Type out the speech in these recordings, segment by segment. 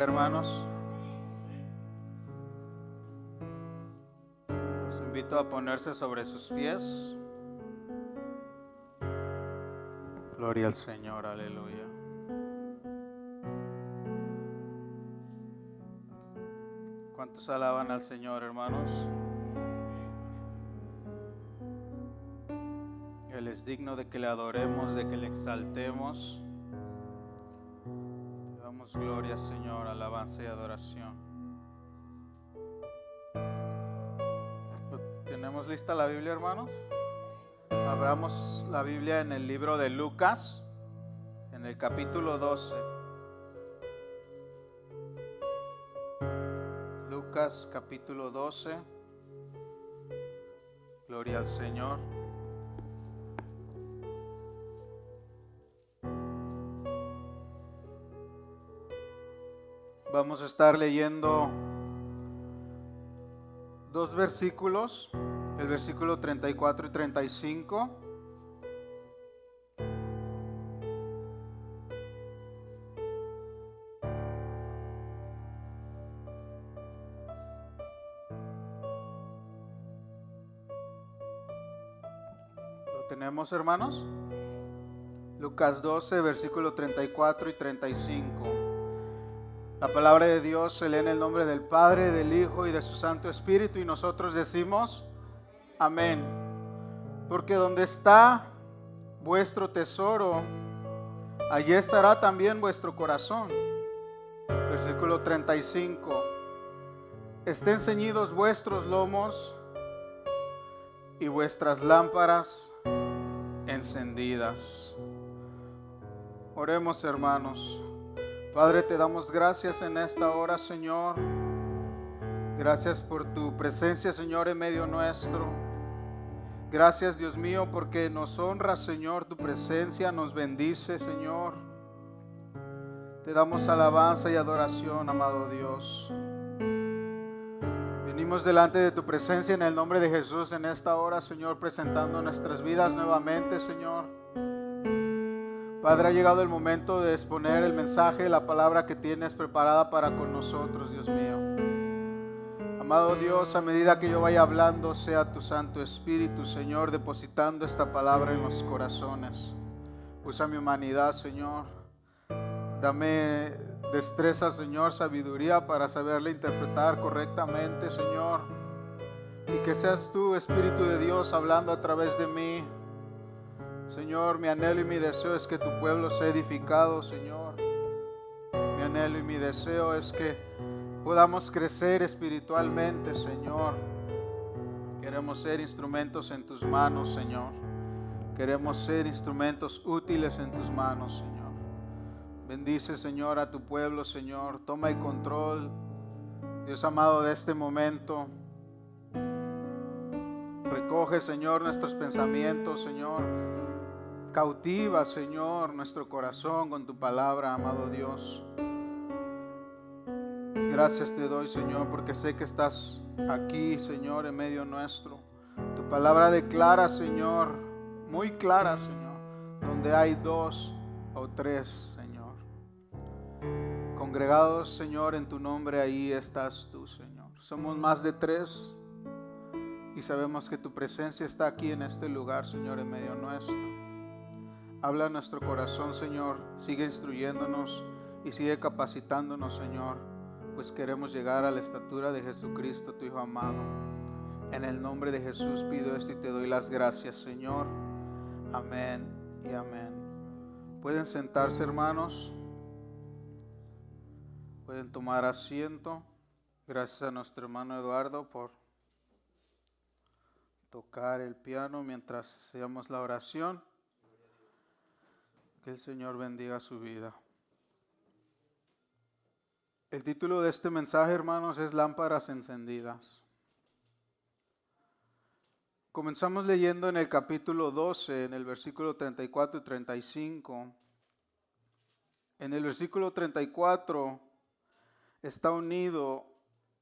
Hermanos, los invito a ponerse sobre sus pies. Gloria al Señor, aleluya. ¿Cuántos alaban al Señor, hermanos? Él es digno de que le adoremos, de que le exaltemos. Le damos gloria, Señor, alabanza y adoración. ¿Tenemos lista la Biblia, hermanos? Abramos la Biblia en el libro de Lucas, en el capítulo 12. Lucas capítulo 12. Gloria al Señor. Vamos a estar leyendo dos versículos, el versículo 34 y 35. ¿Lo tenemos, hermanos? Lucas 12, versículo 34 y 35. La palabra de Dios se lee en el nombre del Padre, del Hijo y de su Santo Espíritu, y nosotros decimos amén. Porque donde está vuestro tesoro, allí estará también vuestro corazón. Versículo 35. Estén ceñidos vuestros lomos y vuestras lámparas encendidas. Oremos, hermanos. Padre, te damos gracias en esta hora, Señor. Gracias por tu presencia, Señor, en medio nuestro. Gracias, Dios mío, porque nos honra, Señor, tu presencia, nos bendice, Señor. Te damos alabanza y adoración, amado Dios. Venimos delante de tu presencia en el nombre de Jesús en esta hora, Señor, presentando nuestras vidas nuevamente, Señor. Padre, ha llegado el momento de exponer el mensaje, la palabra que tienes preparada para con nosotros, Dios mío. Amado Dios, a medida que yo vaya hablando, sea tu Santo Espíritu, Señor, depositando esta palabra en los corazones. Usa mi humanidad, Señor. Dame destreza, Señor, sabiduría para saberla interpretar correctamente, Señor. Y que seas tú, Espíritu de Dios, hablando a través de mí. Señor, mi anhelo y mi deseo es que tu pueblo sea edificado, Señor. Mi anhelo y mi deseo es que podamos crecer espiritualmente, Señor. Queremos ser instrumentos en tus manos, Señor. Queremos ser instrumentos útiles en tus manos, Señor. Bendice, Señor, a tu pueblo, Señor. Toma el control, Dios amado, de este momento. Recoge, Señor, nuestros pensamientos, Señor. Cautiva, Señor, nuestro corazón con tu palabra, amado Dios. Gracias te doy, Señor, porque sé que estás aquí, Señor, en medio nuestro. Tu palabra declara, Señor, muy clara, Señor, donde hay dos o tres, Señor. Congregados, Señor, en tu nombre, ahí estás tú, Señor. Somos más de tres y sabemos que tu presencia está aquí en este lugar, Señor, en medio nuestro. Habla a nuestro corazón, Señor. Sigue instruyéndonos y sigue capacitándonos, Señor, pues queremos llegar a la estatura de Jesucristo, tu Hijo amado. En el nombre de Jesús pido esto y te doy las gracias, Señor. Amén y amén. Pueden sentarse, hermanos. Pueden tomar asiento. Gracias a nuestro hermano Eduardo por tocar el piano mientras hacíamos la oración. Que el Señor bendiga su vida. El título de este mensaje, hermanos, es Lámparas encendidas. Comenzamos leyendo en el capítulo 12, en el versículo 34 y 35. En el versículo 34 está unido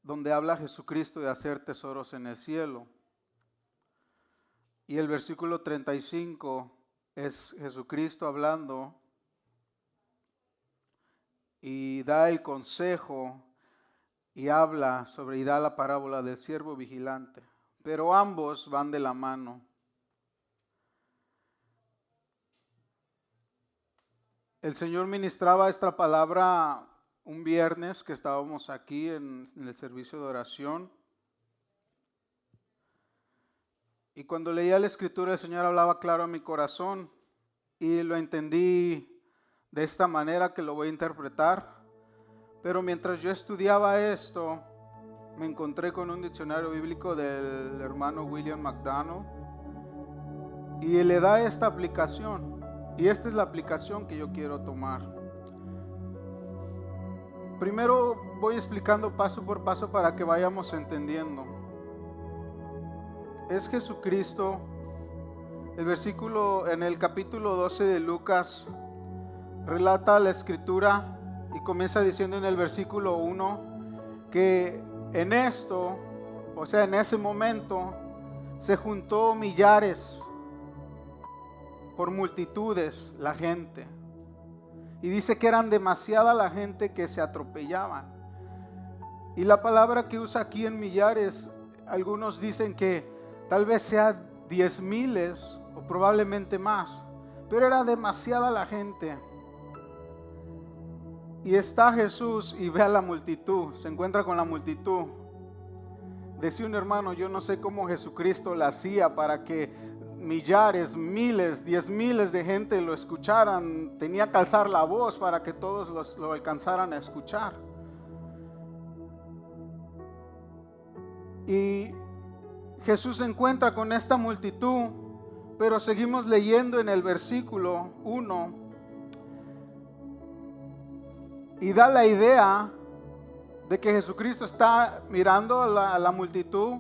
donde habla Jesucristo de hacer tesoros en el cielo. Y el versículo 35 es Jesucristo hablando y da el consejo y habla sobre y da la parábola del siervo vigilante. Pero ambos van de la mano. El Señor ministraba esta palabra un viernes que estábamos aquí en el servicio de oración. Y cuando leía la escritura, el Señor hablaba claro a mi corazón y lo entendí de esta manera que lo voy a interpretar. Pero mientras yo estudiaba esto, me encontré con un diccionario bíblico del hermano William McDonald y le da esta aplicación. Y esta es la aplicación que yo quiero tomar. Primero voy explicando paso por paso para que vayamos entendiendo. Es Jesucristo. El versículo en el capítulo 12 de Lucas relata la escritura y comienza diciendo en el versículo 1 que en esto, o sea, en ese momento, se juntó millares, por multitudes, la gente. Y dice que eran demasiada la gente que se atropellaban. Y la palabra que usa aquí en millares, algunos dicen que tal vez sea 10,000 o probablemente más, pero era demasiada la gente. Y está Jesús y ve a la multitud, se encuentra con la multitud. Decía un hermano, yo no sé cómo Jesucristo la hacía para que millares, miles, 10,000 de gente lo escucharan. Tenía que alzar la voz para que todos lo alcanzaran a escuchar. Y Jesús se encuentra con esta multitud, pero seguimos leyendo en el versículo 1 y da la idea de que Jesucristo está mirando a la multitud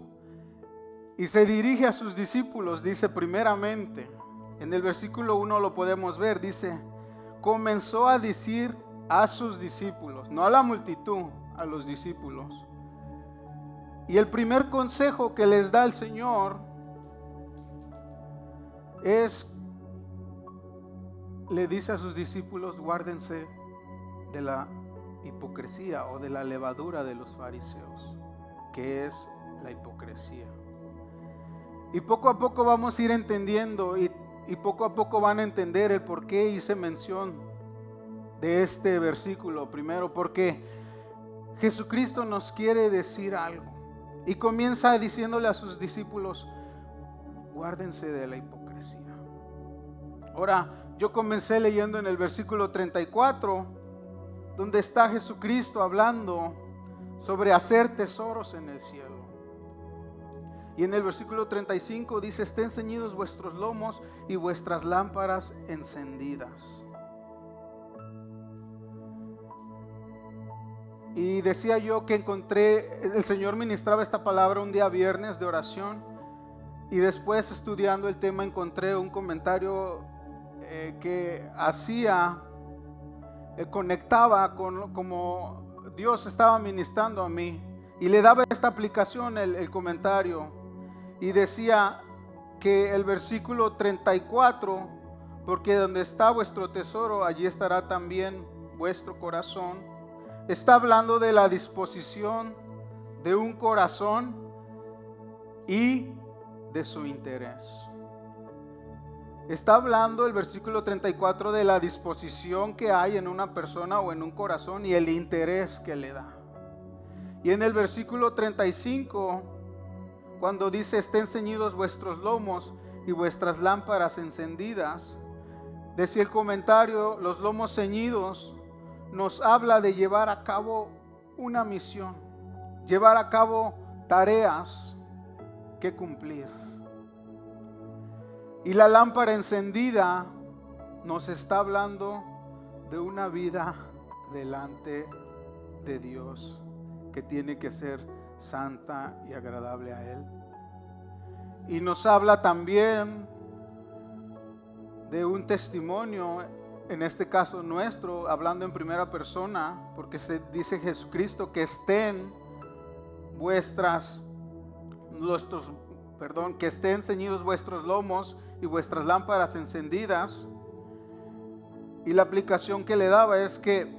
y se dirige a sus discípulos. Dice primeramente, en el versículo 1 lo podemos ver, dice, comenzó a decir a sus discípulos, no a la multitud, a los discípulos. Y el primer consejo que les da el Señor le dice a sus discípulos, guárdense de la hipocresía o de la levadura de los fariseos, que es la hipocresía. Y poco a poco vamos a ir entendiendo y poco a poco van a entender el por qué hice mención de este versículo. Primero, porque Jesucristo nos quiere decir algo y comienza diciéndole a sus discípulos, guárdense de la hipocresía. Ahora, yo comencé leyendo en el versículo 34, donde está Jesucristo hablando sobre hacer tesoros en el cielo. Y en el versículo 35 dice, estén ceñidos vuestros lomos y vuestras lámparas encendidas. Y decía yo que el Señor ministraba esta palabra un día viernes de oración. Y después estudiando el tema encontré un comentario que conectaba con como Dios estaba ministrando a mí. Y le daba esta aplicación el comentario. Y decía que el versículo 34, porque donde está vuestro tesoro, allí estará también vuestro corazón. Está hablando de la disposición de un corazón y de su interés. Está hablando el versículo 34 de la disposición que hay en una persona o en un corazón y el interés que le da. Y en el versículo 35, cuando dice estén ceñidos vuestros lomos y vuestras lámparas encendidas, decía el comentario, los lomos ceñidos nos habla de llevar a cabo una misión, llevar a cabo tareas que cumplir. Y la lámpara encendida nos está hablando de una vida delante de Dios que tiene que ser santa y agradable a Él. Y nos habla también de un testimonio, en este caso nuestro, hablando en primera persona, porque se dice Jesucristo que estén que estén ceñidos vuestros lomos y vuestras lámparas encendidas. Y la aplicación que le daba es que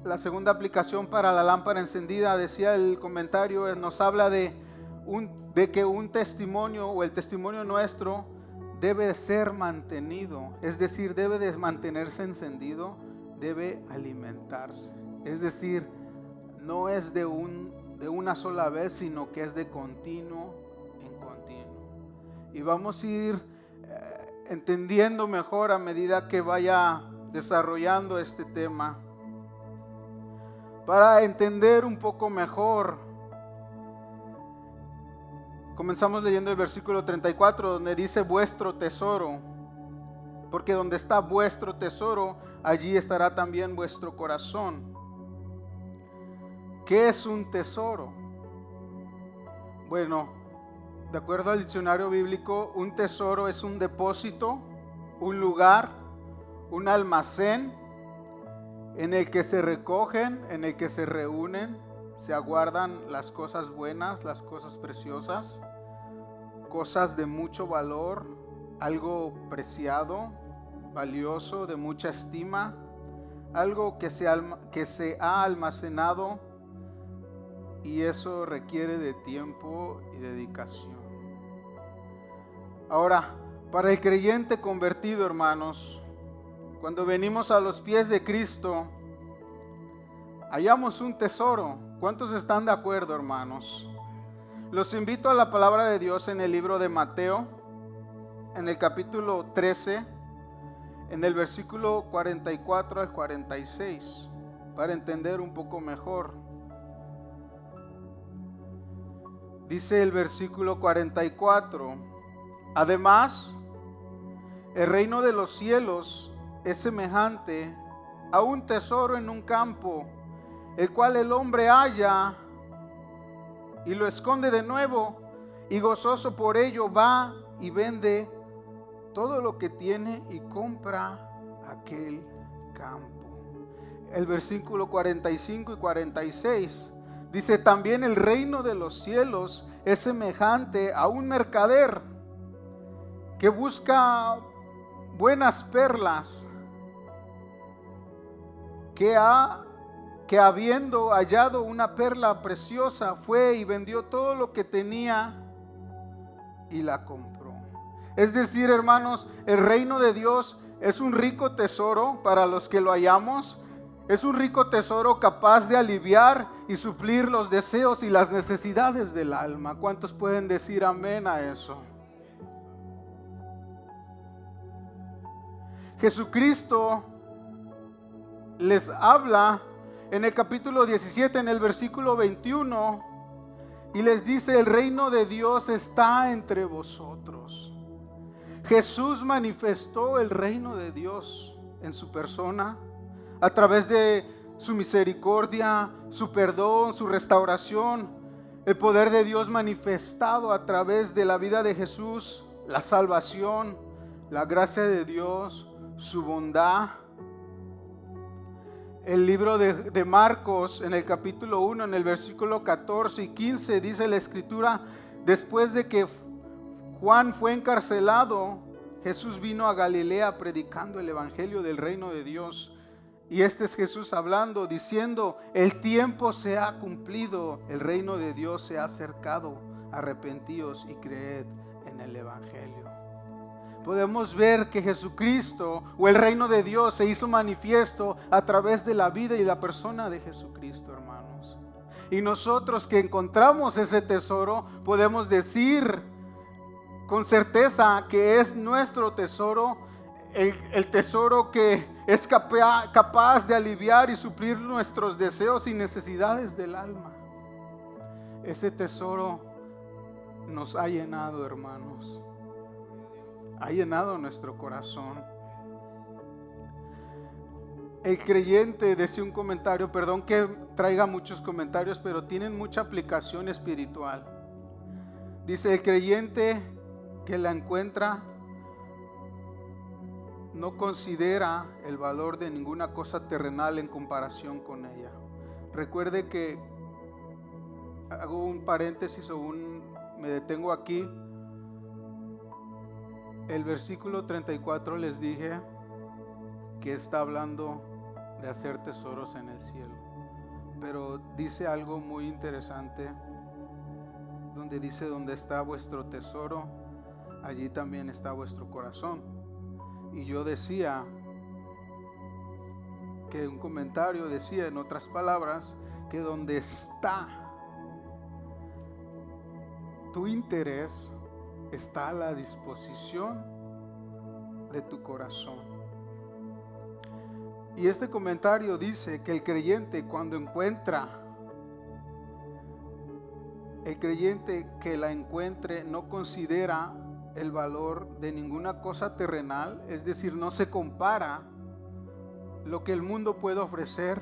la segunda aplicación para la lámpara encendida, decía el comentario, nos habla de que un testimonio o el testimonio nuestro debe ser mantenido, es decir, debe de mantenerse encendido, debe alimentarse, es decir, no es de una sola vez, sino que es de continuo en continuo. Y vamos a ir entendiendo mejor a medida que vaya desarrollando este tema. Para entender un poco mejor, comenzamos leyendo el versículo 34, donde dice vuestro tesoro, porque donde está vuestro tesoro, allí estará también vuestro corazón. ¿Qué es un tesoro? Bueno, de acuerdo al diccionario bíblico, un tesoro es un depósito, un lugar, un almacén en el que se recogen, en el que se reúnen, se aguardan las cosas buenas, las cosas preciosas, cosas de mucho valor, algo preciado, valioso, de mucha estima, algo que se ha almacenado, y eso requiere de tiempo y dedicación. Ahora, para el creyente convertido, hermanos, cuando venimos a los pies de Cristo, hallamos un tesoro. ¿Cuántos están de acuerdo, hermanos? Los invito a la palabra de Dios en el libro de Mateo, en el capítulo 13, en el versículo 44 al 46, para entender un poco mejor. Dice el versículo 44, además, el reino de los cielos es semejante a un tesoro en un campo, el cual el hombre halla y lo esconde de nuevo, y gozoso por ello va y vende todo lo que tiene y compra aquel campo. El versículo 45 y 46 dice, también el reino de los cielos es semejante a un mercader que busca buenas perlas, que habiendo hallado una perla preciosa, fue y vendió todo lo que tenía y la compró. Es decir, hermanos, el reino de Dios es un rico tesoro para los que lo hallamos. Es un rico tesoro capaz de aliviar y suplir los deseos y las necesidades del alma. ¿Cuántos pueden decir amén a eso? Jesucristo les habla en el capítulo 17, en el versículo 21, y les dice, el reino de Dios está entre vosotros. Jesús manifestó el reino de Dios en su persona, a través de su misericordia, su perdón, su restauración, el poder de Dios manifestado a través de la vida de Jesús, la salvación, la gracia de Dios, su bondad. El libro de Marcos, en el capítulo 1, en el versículo 14 y 15, dice la escritura, después de que Juan fue encarcelado, Jesús vino a Galilea predicando el evangelio del reino de Dios. Y este es Jesús hablando, diciendo, el tiempo se ha cumplido, el reino de Dios se ha acercado, arrepentíos y creed en el evangelio. Podemos ver que Jesucristo o el reino de Dios se hizo manifiesto a través de la vida y la persona de Jesucristo, hermanos. Y nosotros que encontramos ese tesoro, podemos decir con certeza que es nuestro tesoro, el tesoro que es capaz de aliviar y suplir nuestros deseos y necesidades del alma. Ese tesoro nos ha llenado, hermanos. Ha llenado nuestro corazón. El creyente, decía un comentario, perdón que traiga muchos comentarios, pero tienen mucha aplicación espiritual. Dice, el creyente que la encuentra no considera el valor de ninguna cosa terrenal en comparación con ella. Recuerde que, hago un paréntesis me detengo aquí. El versículo 34 les dije que está hablando de hacer tesoros en el cielo. Pero dice algo muy interesante, donde dice: donde está vuestro tesoro, allí también está vuestro corazón. Y yo decía que un comentario decía, en otras palabras, que donde está tu interés, está a la disposición de tu corazón. Y este comentario dice que el creyente que la encuentre no considera el valor de ninguna cosa terrenal, es decir, no se compara lo que el mundo puede ofrecer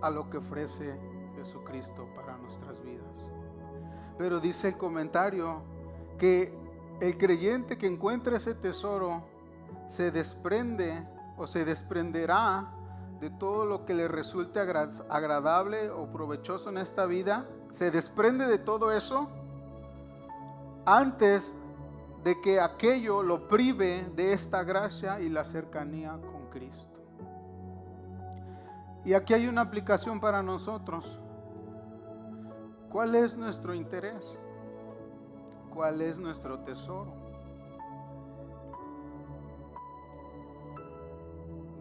a lo que ofrece Jesucristo para nuestras vidas. Pero dice el comentario que el creyente que encuentre ese tesoro se desprende o se desprenderá de todo lo que le resulte agradable o provechoso en esta vida. Se desprende de todo eso antes de que aquello lo prive de esta gracia y la cercanía con Cristo. Y aquí hay una aplicación para nosotros. ¿Cuál es nuestro interés? ¿Cuál es nuestro tesoro?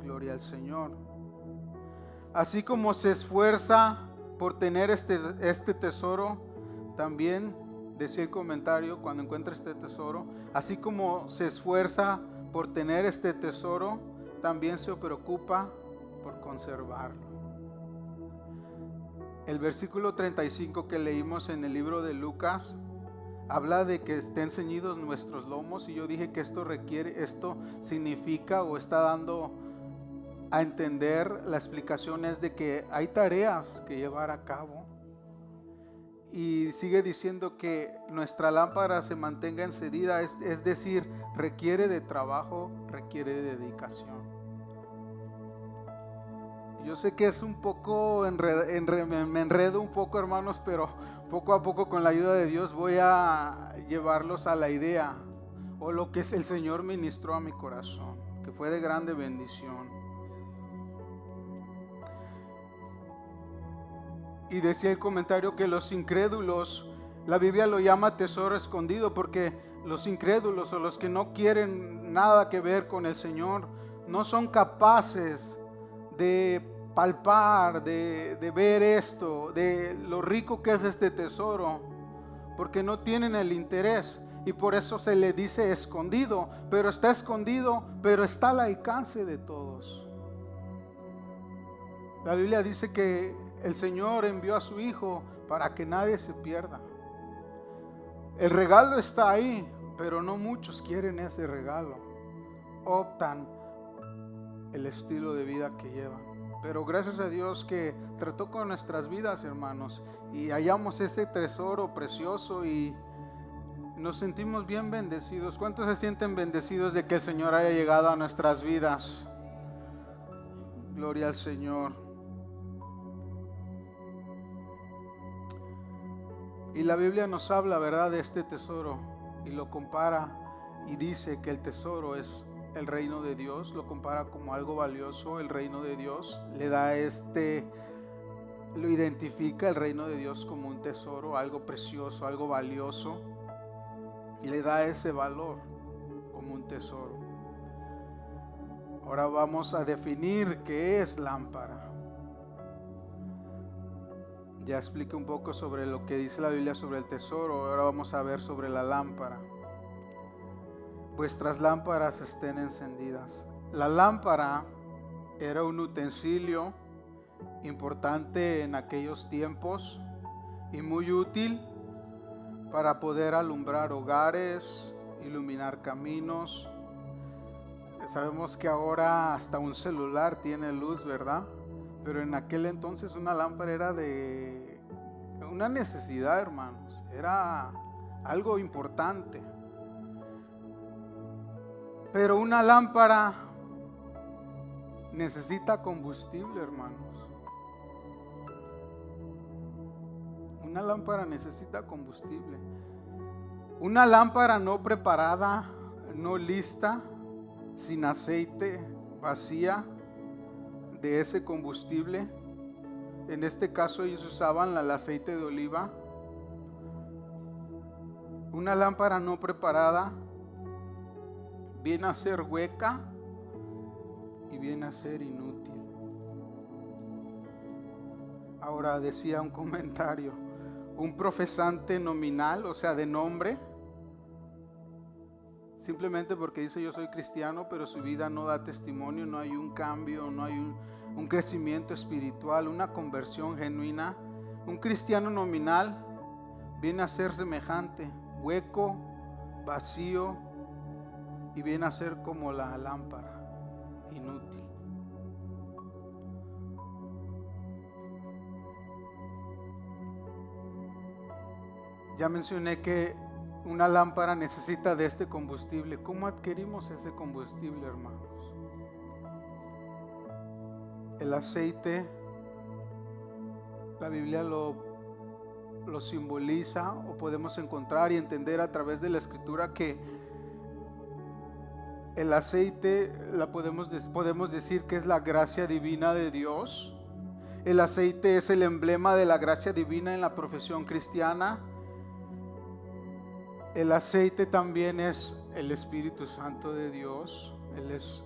Gloria al Señor. Así como se esfuerza por tener este tesoro, también decía el comentario, cuando encuentra este tesoro, así como se esfuerza por tener este tesoro, también se preocupa por conservarlo. El versículo 35 que leímos en el libro de Lucas habla de que estén ceñidos nuestros lomos, y yo dije que esto significa o está dando a entender, la explicación es de que hay tareas que llevar a cabo. Y sigue diciendo que nuestra lámpara se mantenga encendida, es decir, requiere de trabajo, requiere de dedicación. Yo sé que es un poco, me enredo un poco, hermanos, pero poco a poco, con la ayuda de Dios, voy a llevarlos a la idea o lo que el Señor ministró a mi corazón, que fue de grande bendición. Y decía el comentario que los incrédulos, la Biblia lo llama tesoro escondido, porque los incrédulos o los que no quieren nada que ver con el Señor no son capaces de palpar, de ver esto, de lo rico que es este tesoro, porque no tienen el interés, y por eso se le dice escondido, pero está al alcance de todos. La Biblia dice que el Señor envió a su Hijo para que nadie se pierda. El regalo está ahí, pero no muchos quieren ese regalo. Optan el estilo de vida que llevan. Pero gracias a Dios que trató con nuestras vidas, hermanos, y hallamos ese tesoro precioso y nos sentimos bien bendecidos. ¿Cuántos se sienten bendecidos de que el Señor haya llegado a nuestras vidas? Gloria al Señor. Y la Biblia nos habla, ¿verdad?, de este tesoro, y lo compara y dice que el tesoro es el reino de Dios, lo compara como algo valioso, el reino de Dios, lo identifica el reino de Dios como un tesoro, algo precioso, algo valioso, y le da ese valor como un tesoro. Ahora vamos a definir qué es lámpara. Ya expliqué un poco sobre lo que dice la Biblia sobre el tesoro. Ahora vamos a ver sobre la lámpara. Vuestras lámparas estén encendidas. La lámpara era un utensilio importante en aquellos tiempos y muy útil para poder alumbrar hogares, iluminar caminos. Sabemos que ahora hasta un celular tiene luz, ¿verdad? Pero en aquel entonces una lámpara era de una necesidad, hermanos. Era algo importante. Pero una lámpara necesita combustible, hermanos. Una lámpara necesita combustible. Una lámpara no preparada, no lista, sin aceite, vacía, de ese combustible. En este caso ellos usaban el aceite de oliva. Una lámpara no preparada viene a ser hueca y viene a ser inútil. Ahora decía un comentario, un profesante nominal, o sea de nombre, simplemente porque dice yo soy cristiano, pero su vida no da testimonio, no hay un cambio, no hay un crecimiento espiritual, una conversión genuina. Un cristiano nominal viene a ser semejante, hueco, vacío, y viene a ser como la lámpara, inútil. Ya mencioné que una lámpara necesita de este combustible. ¿Cómo adquirimos ese combustible, hermanos? El aceite, la Biblia lo simboliza, o podemos encontrar y entender a través de la Escritura que el aceite podemos decir que es la gracia divina de Dios. El aceite es el emblema de la gracia divina en la profesión cristiana. El aceite también es el Espíritu Santo de Dios. Él es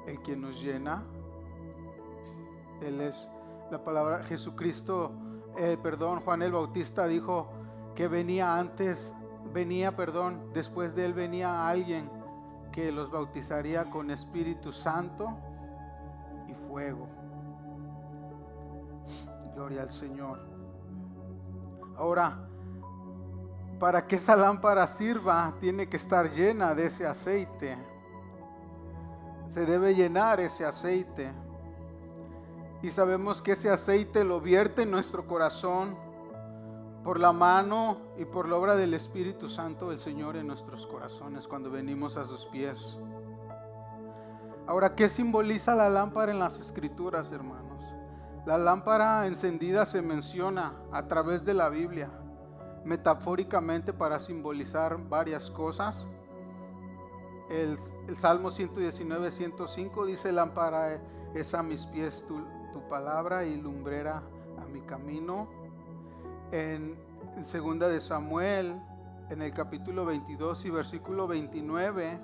el que nos llena. Él es la palabra. Jesucristo, Juan el Bautista dijo que después de él venía alguien que los bautizaría con Espíritu Santo y fuego. Gloria al Señor. Ahora, para que esa lámpara sirva, tiene que estar llena de ese aceite. Se debe llenar ese aceite. Y sabemos que ese aceite lo vierte en nuestro corazón por la mano y por la obra del Espíritu Santo del Señor en nuestros corazones cuando venimos a sus pies. Ahora, ¿qué simboliza la lámpara en las Escrituras, hermanos? La lámpara encendida se menciona a través de la Biblia, metafóricamente para simbolizar varias cosas. El Salmo 119, 105 dice: lámpara es a mis pies tu palabra y lumbrera a mi camino. En segunda de Samuel, en el capítulo 22 y versículo 29,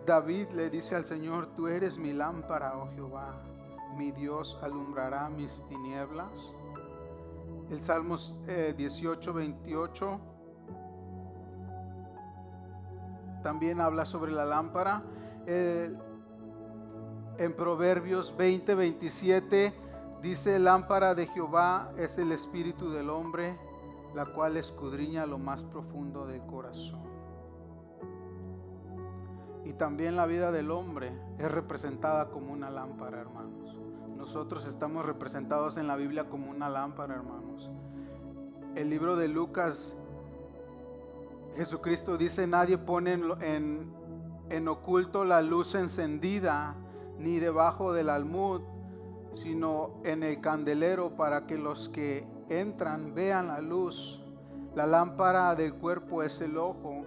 David le dice al Señor: tú eres mi lámpara, oh Jehová, mi Dios alumbrará mis tinieblas. El Salmos 18, 28 también habla sobre la lámpara. En Proverbios 20, 27 dice: lámpara de Jehová es el espíritu del hombre, la cual escudriña lo más profundo del corazón. Y también la vida del hombre es representada como una lámpara, hermanos. Nosotros estamos representados en la Biblia como una lámpara, hermanos. El libro de Lucas, Jesucristo dice: nadie pone en oculto la luz encendida, ni debajo del almud, sino en el candelero, para que los que entran vean la luz. La lámpara del cuerpo es el ojo.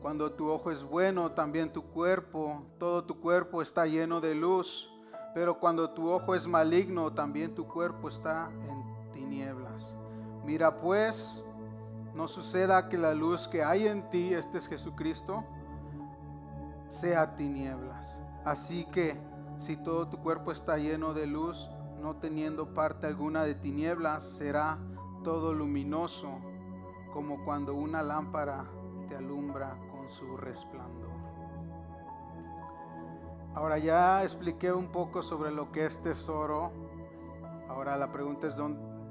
Cuando tu ojo es bueno, también tu cuerpo, todo tu cuerpo está lleno de luz. Pero cuando tu ojo es maligno, también tu cuerpo está en tinieblas. Mira pues, no suceda que la luz que hay en ti, este es Jesucristo, sea tinieblas. Así que si todo tu cuerpo está lleno de luz, no teniendo parte alguna de tinieblas, será todo luminoso, como cuando una lámpara te alumbra con su resplandor. Ahora ya expliqué un poco sobre lo que es tesoro. Ahora la pregunta es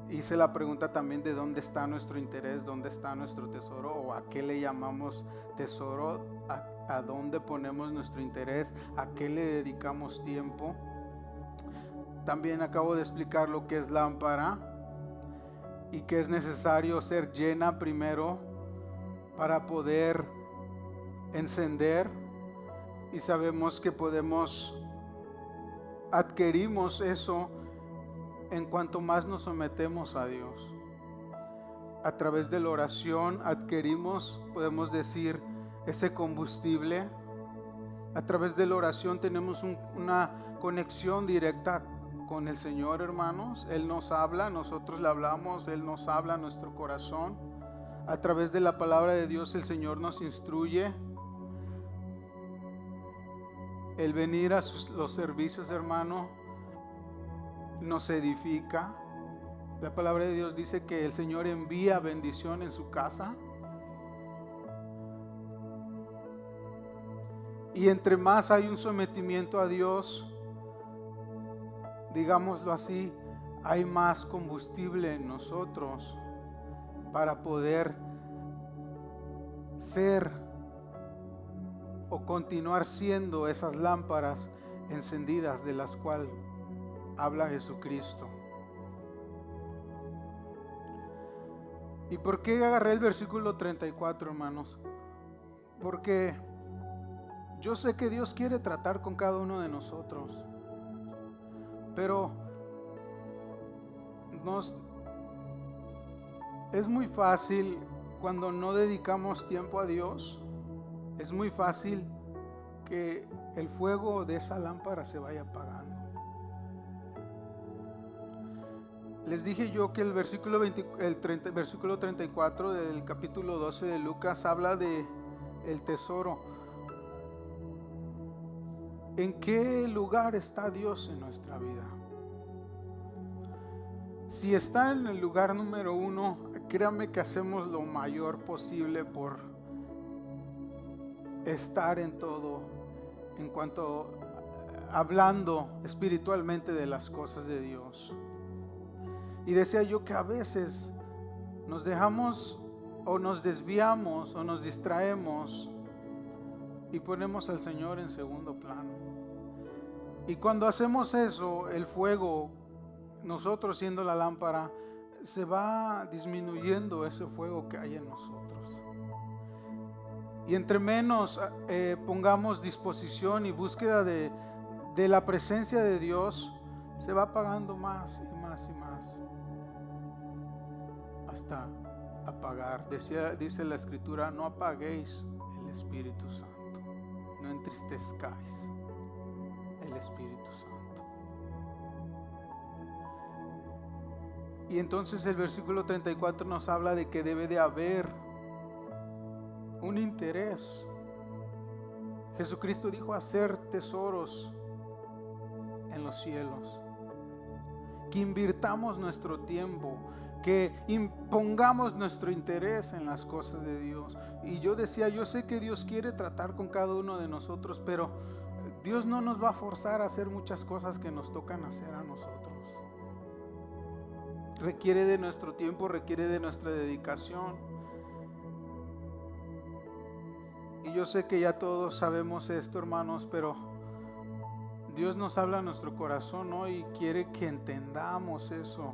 hice la pregunta también de dónde está nuestro interés, dónde está nuestro tesoro, o a qué le llamamos tesoro, a dónde ponemos nuestro interés, a qué le dedicamos tiempo. También acabo de explicar lo que es lámpara y que es necesario ser llena primero para poder encender. Y sabemos que adquirimos eso en cuanto más nos sometemos a Dios. A través de la oración adquirimos, podemos decir, ese combustible. A través de la oración tenemos una conexión directa con el Señor, hermanos. Él nos habla, nosotros le hablamos, Él nos habla a nuestro corazón. A través de la palabra de Dios el Señor nos instruye. El venir a los servicios, hermano, nos edifica. La palabra de Dios dice que el Señor envía bendición en su casa. Y entre más hay un sometimiento a Dios, digámoslo así, hay más combustible en nosotros para poder ser o continuar siendo esas lámparas encendidas de las cuales habla Jesucristo. ¿Y por qué agarré el versículo 34, hermanos? Porque yo sé que Dios quiere tratar con cada uno de nosotros, pero es muy fácil cuando no dedicamos tiempo a Dios, es muy fácil que el fuego de esa lámpara se vaya apagando. Les dije yo que el versículo 34 del capítulo 12 de Lucas habla de el tesoro. ¿En qué lugar está Dios en nuestra vida? Si está en el lugar número 1, créame que hacemos lo mayor posible por estar en todo, en cuanto hablando espiritualmente de las cosas de Dios. Y decía yo que a veces nos dejamos o nos desviamos o nos distraemos y ponemos al Señor en segundo plano. Y cuando hacemos eso, el fuego, nosotros siendo la lámpara, se va disminuyendo ese fuego que hay en nosotros. Y entre menos pongamos disposición y búsqueda de la presencia de Dios, se va apagando más y más y más, hasta apagar. Dice la Escritura: no apaguéis el Espíritu Santo, no entristezcáis el Espíritu Santo. Y entonces el versículo 34 nos habla de que debe de haber un interés. Jesucristo dijo: hacer tesoros en los cielos, que invirtamos nuestro tiempo, que impongamos nuestro interés en las cosas de Dios. Y yo decía, yo sé que Dios quiere tratar con cada uno de nosotros, pero Dios no nos va a forzar a hacer muchas cosas que nos tocan hacer a nosotros. Requiere de nuestro tiempo, requiere de nuestra dedicación. Y yo sé que ya todos sabemos esto, hermanos, pero Dios nos habla a nuestro corazón hoy y quiere que entendamos eso.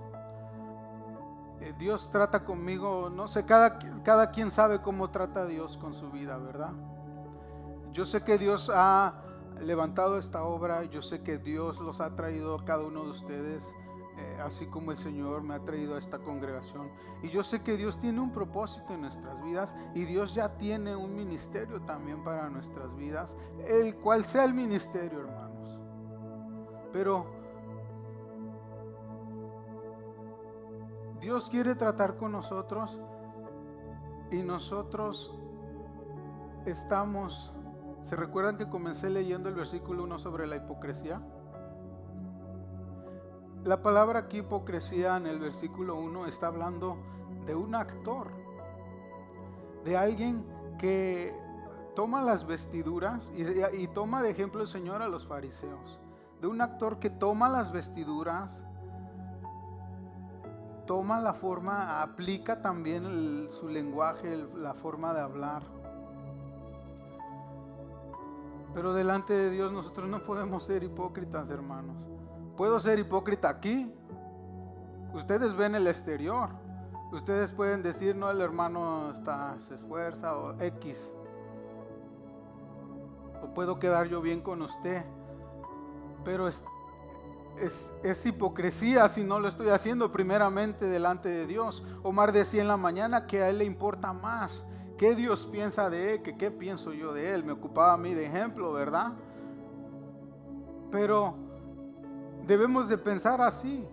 Dios trata conmigo, no sé, cada quien sabe cómo trata a Dios con su vida, ¿verdad? Yo sé que Dios ha levantado esta obra, yo sé que Dios los ha traído a cada uno de ustedes, así como el Señor me ha traído a esta congregación. Y yo sé que Dios tiene un propósito en nuestras vidas, y Dios ya tiene un ministerio también para nuestras vidas, el cual sea el ministerio, hermanos. Pero Dios quiere tratar con nosotros, y nosotros estamos... ¿Se recuerdan que comencé leyendo el versículo 1 sobre la hipocresía? La palabra aquí, hipocresía, en el versículo 1 está hablando de un actor, de alguien que toma las vestiduras y toma de ejemplo el Señor a los fariseos, de un actor que toma las vestiduras, toma la forma, aplica también su lenguaje, la forma de hablar. Pero delante de Dios nosotros no podemos ser hipócritas, hermanos. Puedo ser hipócrita aquí. Ustedes ven el exterior. Ustedes pueden decir, no, el hermano se esfuerza o X. O puedo quedar yo bien con usted. Pero es hipocresía si no lo estoy haciendo primeramente delante de Dios. Omar decía en la mañana que a él le importa más qué Dios piensa de él que qué pienso yo de él. Me ocupaba a mí de ejemplo, ¿verdad? Pero Debemos de pensar así.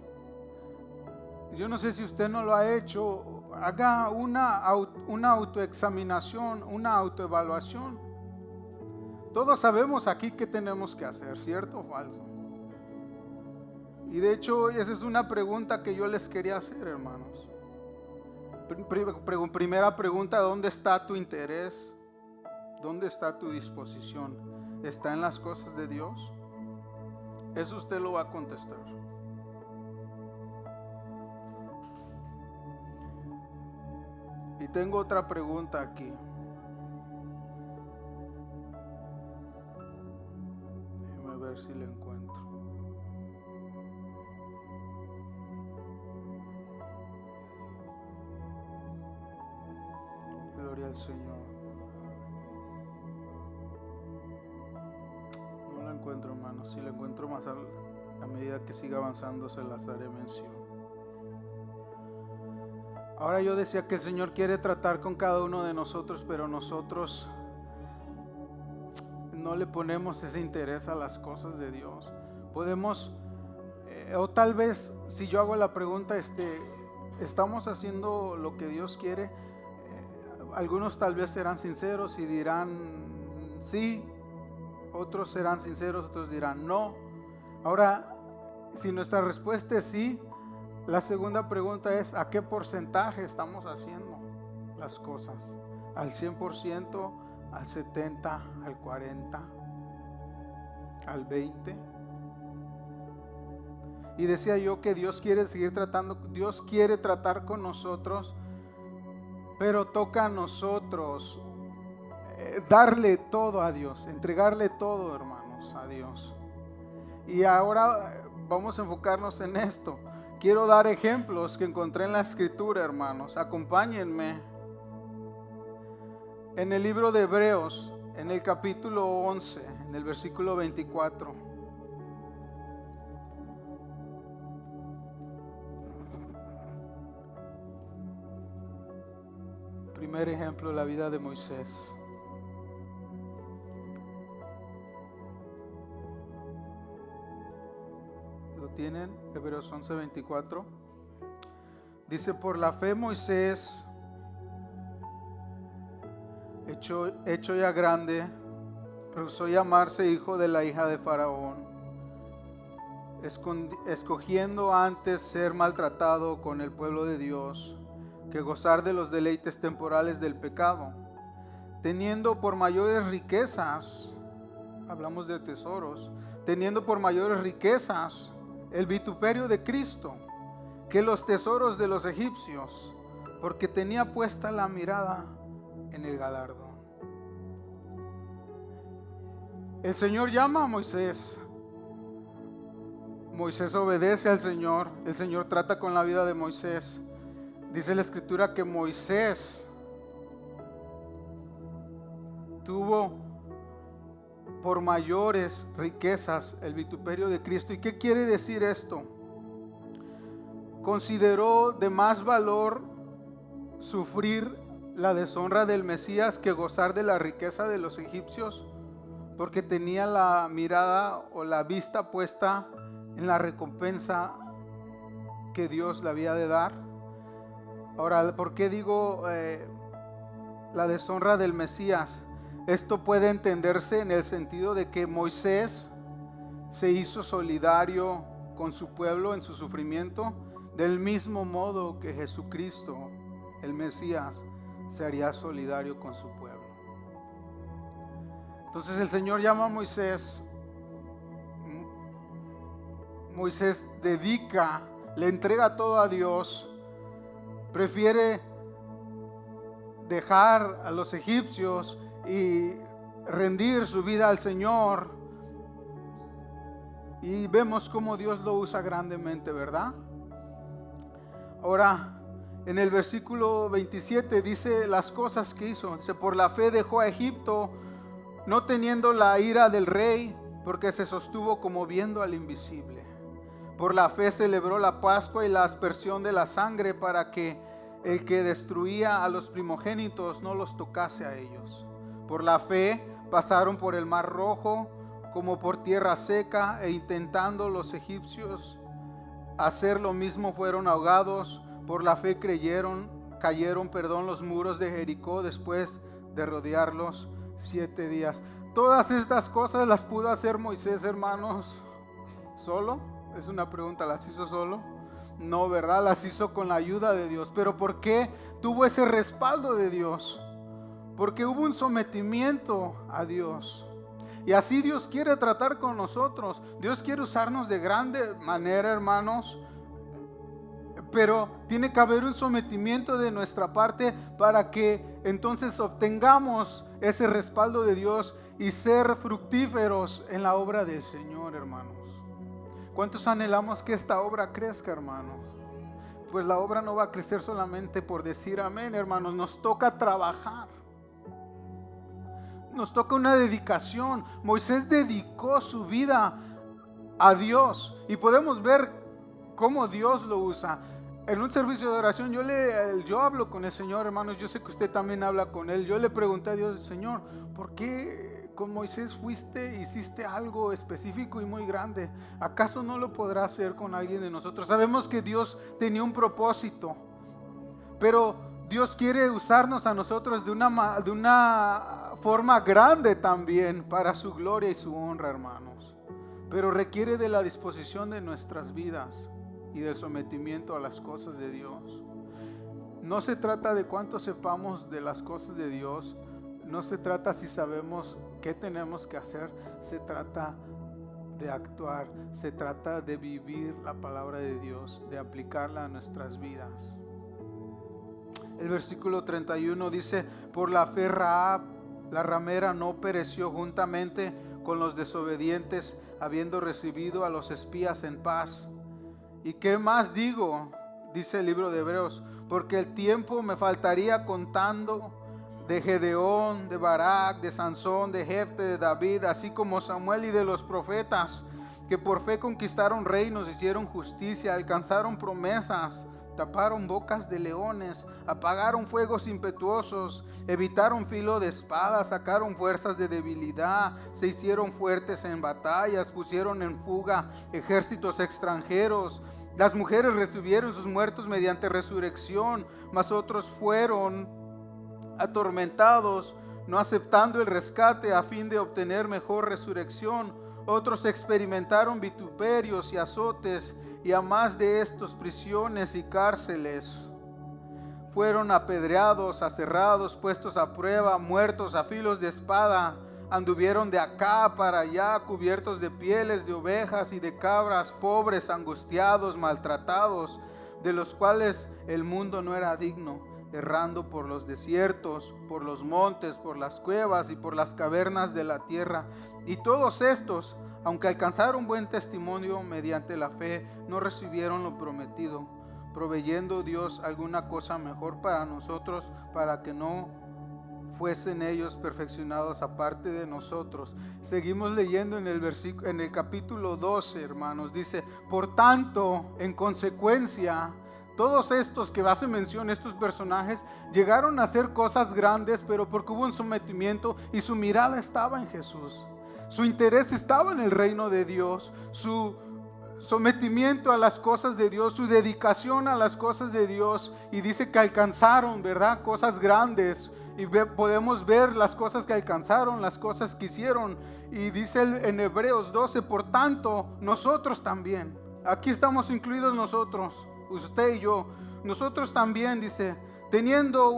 Yo no sé si usted no lo ha hecho, haga una autoexaminación, una autoevaluación. Todos sabemos aquí qué tenemos que hacer, ¿cierto o falso? Y de hecho esa es una pregunta que yo les quería hacer, hermanos. Primera pregunta, ¿dónde está tu interés? ¿Dónde está tu disposición? ¿Está en las cosas de Dios? Eso usted lo va a contestar. Y tengo otra pregunta aquí. Déjeme ver si la encuentro. Gloria al Señor. No la encuentro, hermano. Si la encuentro más a medida que siga avanzando, se las haré mención. Ahora yo decía que el Señor quiere tratar con cada uno de nosotros, pero nosotros no le ponemos ese interés a las cosas de Dios. Podemos, o tal vez si yo hago la pregunta, ¿estamos haciendo lo que Dios quiere? Algunos tal vez serán sinceros y dirán sí, otros serán sinceros, otros dirán no. Ahora, si nuestra respuesta es sí, la segunda pregunta es: ¿a qué porcentaje estamos haciendo las cosas? ¿Al 100%, al 70%, al 40%, al 20%? Y decía yo que Dios quiere seguir tratando, Dios quiere tratar con nosotros, pero toca a nosotros darle todo a Dios, entregarle todo, hermanos, a Dios. Y ahora vamos a enfocarnos en esto. Quiero dar ejemplos que encontré en la Escritura, hermanos. Acompáñenme. En el libro de Hebreos, en el capítulo 11, en el versículo 24. Primer ejemplo, la vida de Moisés. ¿Lo tienen? Hebreos 11:24. Dice: por la fe Moisés, hecho ya grande, rehusó llamarse hijo de la hija de Faraón, escogiendo antes ser maltratado con el pueblo de Dios que gozar de los deleites temporales del pecado, teniendo por mayores riquezas, hablamos de tesoros, teniendo por mayores riquezas el vituperio de Cristo que los tesoros de los egipcios, porque tenía puesta la mirada en el galardón. El Señor llama a Moisés. Moisés obedece al Señor. El Señor trata con la vida de Moisés. Dice la Escritura que Moisés tuvo por mayores riquezas el vituperio de Cristo. ¿Y qué quiere decir esto? Consideró de más valor sufrir la deshonra del Mesías que gozar de la riqueza de los egipcios, porque tenía la mirada o la vista puesta en la recompensa que Dios le había de dar. Ahora, ¿por qué digo la deshonra del Mesías? Esto puede entenderse en el sentido de que Moisés se hizo solidario con su pueblo en su sufrimiento, del mismo modo que Jesucristo, el Mesías, se haría solidario con su pueblo. Entonces el Señor llama a Moisés. Moisés le entrega todo a Dios, prefiere dejar a los egipcios y rendir su vida al Señor. Y vemos cómo Dios lo usa grandemente, ¿verdad? Ahora, en el versículo 27 dice las cosas que hizo. Dice: por la fe dejó a Egipto, no teniendo la ira del rey, porque se sostuvo como viendo al invisible. Por la fe celebró la Pascua y la aspersión de la sangre, para que el que destruía a los primogénitos no los tocase a ellos. Por la fe pasaron por el mar Rojo como por tierra seca, e intentando los egipcios hacer lo mismo fueron ahogados. Por la fe cayeron los muros de Jericó después de rodearlos 7 días. Todas estas cosas las pudo hacer Moisés, hermanos, ¿solo? Es una pregunta, ¿las hizo solo? No, ¿verdad? Las hizo con la ayuda de Dios. ¿Pero por qué tuvo ese respaldo de Dios? Porque hubo un sometimiento a Dios. Y así Dios quiere tratar con nosotros. Dios quiere usarnos de grande manera, hermanos. Pero tiene que haber un sometimiento de nuestra parte para que entonces obtengamos ese respaldo de Dios y ser fructíferos en la obra del Señor, hermanos. ¿Cuántos anhelamos que esta obra crezca, hermanos? Pues la obra no va a crecer solamente por decir amén, hermanos. Nos toca trabajar. Nos toca una dedicación. Moisés dedicó su vida a Dios y podemos ver cómo Dios lo usa. En un servicio de oración yo hablo con el Señor, hermanos. Yo sé que usted también habla con Él. Yo le pregunté a Dios, Señor, ¿por qué con Moisés hiciste algo específico y muy grande? ¿Acaso no lo podrá hacer con alguien de nosotros? Sabemos que Dios tenía un propósito, pero Dios quiere usarnos a nosotros de una forma grande también para su gloria y su honra, hermanos. Pero requiere de la disposición de nuestras vidas y del sometimiento a las cosas de Dios. No se trata de cuánto sepamos de las cosas de Dios, no se trata si sabemos qué tenemos que hacer, se trata de actuar, se trata de vivir la palabra de Dios, de aplicarla a nuestras vidas. El versículo 31 dice: por la fe Rahab, la ramera, no pereció juntamente con los desobedientes, habiendo recibido a los espías en paz. ¿Y qué más digo? Dice el libro de Hebreos, porque el tiempo me faltaría contando de Gedeón, de Barak, de Sansón, de Jefte, de David, así como Samuel y de los profetas, que por fe conquistaron reinos, hicieron justicia, alcanzaron promesas, taparon bocas de leones, apagaron fuegos impetuosos, evitaron filo de espada, sacaron fuerzas de debilidad, se hicieron fuertes en batallas, pusieron en fuga ejércitos extranjeros. Las mujeres recibieron sus muertos mediante resurrección, mas otros fueron atormentados, no aceptando el rescate a fin de obtener mejor resurrección. Otros experimentaron vituperios y azotes, y a más de estos prisiones y cárceles. Fueron apedreados, aserrados, puestos a prueba, muertos a filos de espada. Anduvieron de acá para allá, cubiertos de pieles de ovejas y de cabras, pobres, angustiados, maltratados, de los cuales el mundo no era digno, errando por los desiertos, por los montes, por las cuevas y por las cavernas de la tierra. Y todos estos, aunque alcanzaron buen testimonio mediante la fe, no recibieron lo prometido, proveyendo Dios alguna cosa mejor para nosotros, para que no fuesen ellos perfeccionados aparte de nosotros. Seguimos leyendo en el capítulo 12, hermanos. Dice: por tanto, en consecuencia, todos estos que hace mención, estos personajes, llegaron a hacer cosas grandes, pero porque hubo un sometimiento y su mirada estaba en Jesús. Su interés estaba en el reino de Dios, su sometimiento a las cosas de Dios, su dedicación a las cosas de Dios. Y dice que alcanzaron, ¿verdad?, cosas grandes. Y podemos ver las cosas que alcanzaron, las cosas que hicieron. Y dice en Hebreos 12, por tanto, nosotros también. Aquí estamos incluidos nosotros, usted y yo. Nosotros también, dice, teniendo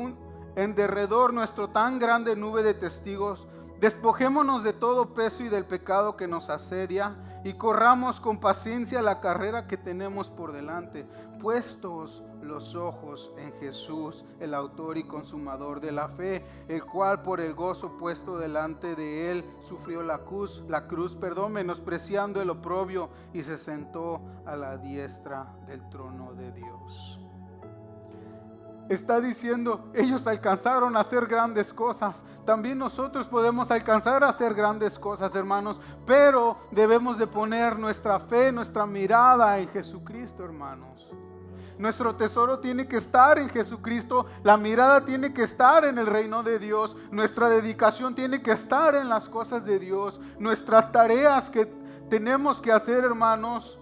en derredor nuestro tan grande nube de testigos, despojémonos de todo peso y del pecado que nos asedia, y corramos con paciencia la carrera que tenemos por delante, puestos los ojos en Jesús, el autor y consumador de la fe, el cual por el gozo puesto delante de él sufrió la cruz, menospreciando el oprobio, y se sentó a la diestra del trono de Dios. está diciendo, ellos alcanzaron a hacer grandes cosas. También nosotros podemos alcanzar a hacer grandes cosas, hermanos, pero debemos de poner nuestra fe, nuestra mirada en Jesucristo, hermanos. Nuestro tesoro tiene que estar en Jesucristo, la mirada tiene que estar en el reino de Dios, nuestra dedicación tiene que estar en las cosas de Dios, nuestras tareas que tenemos que hacer, hermanos.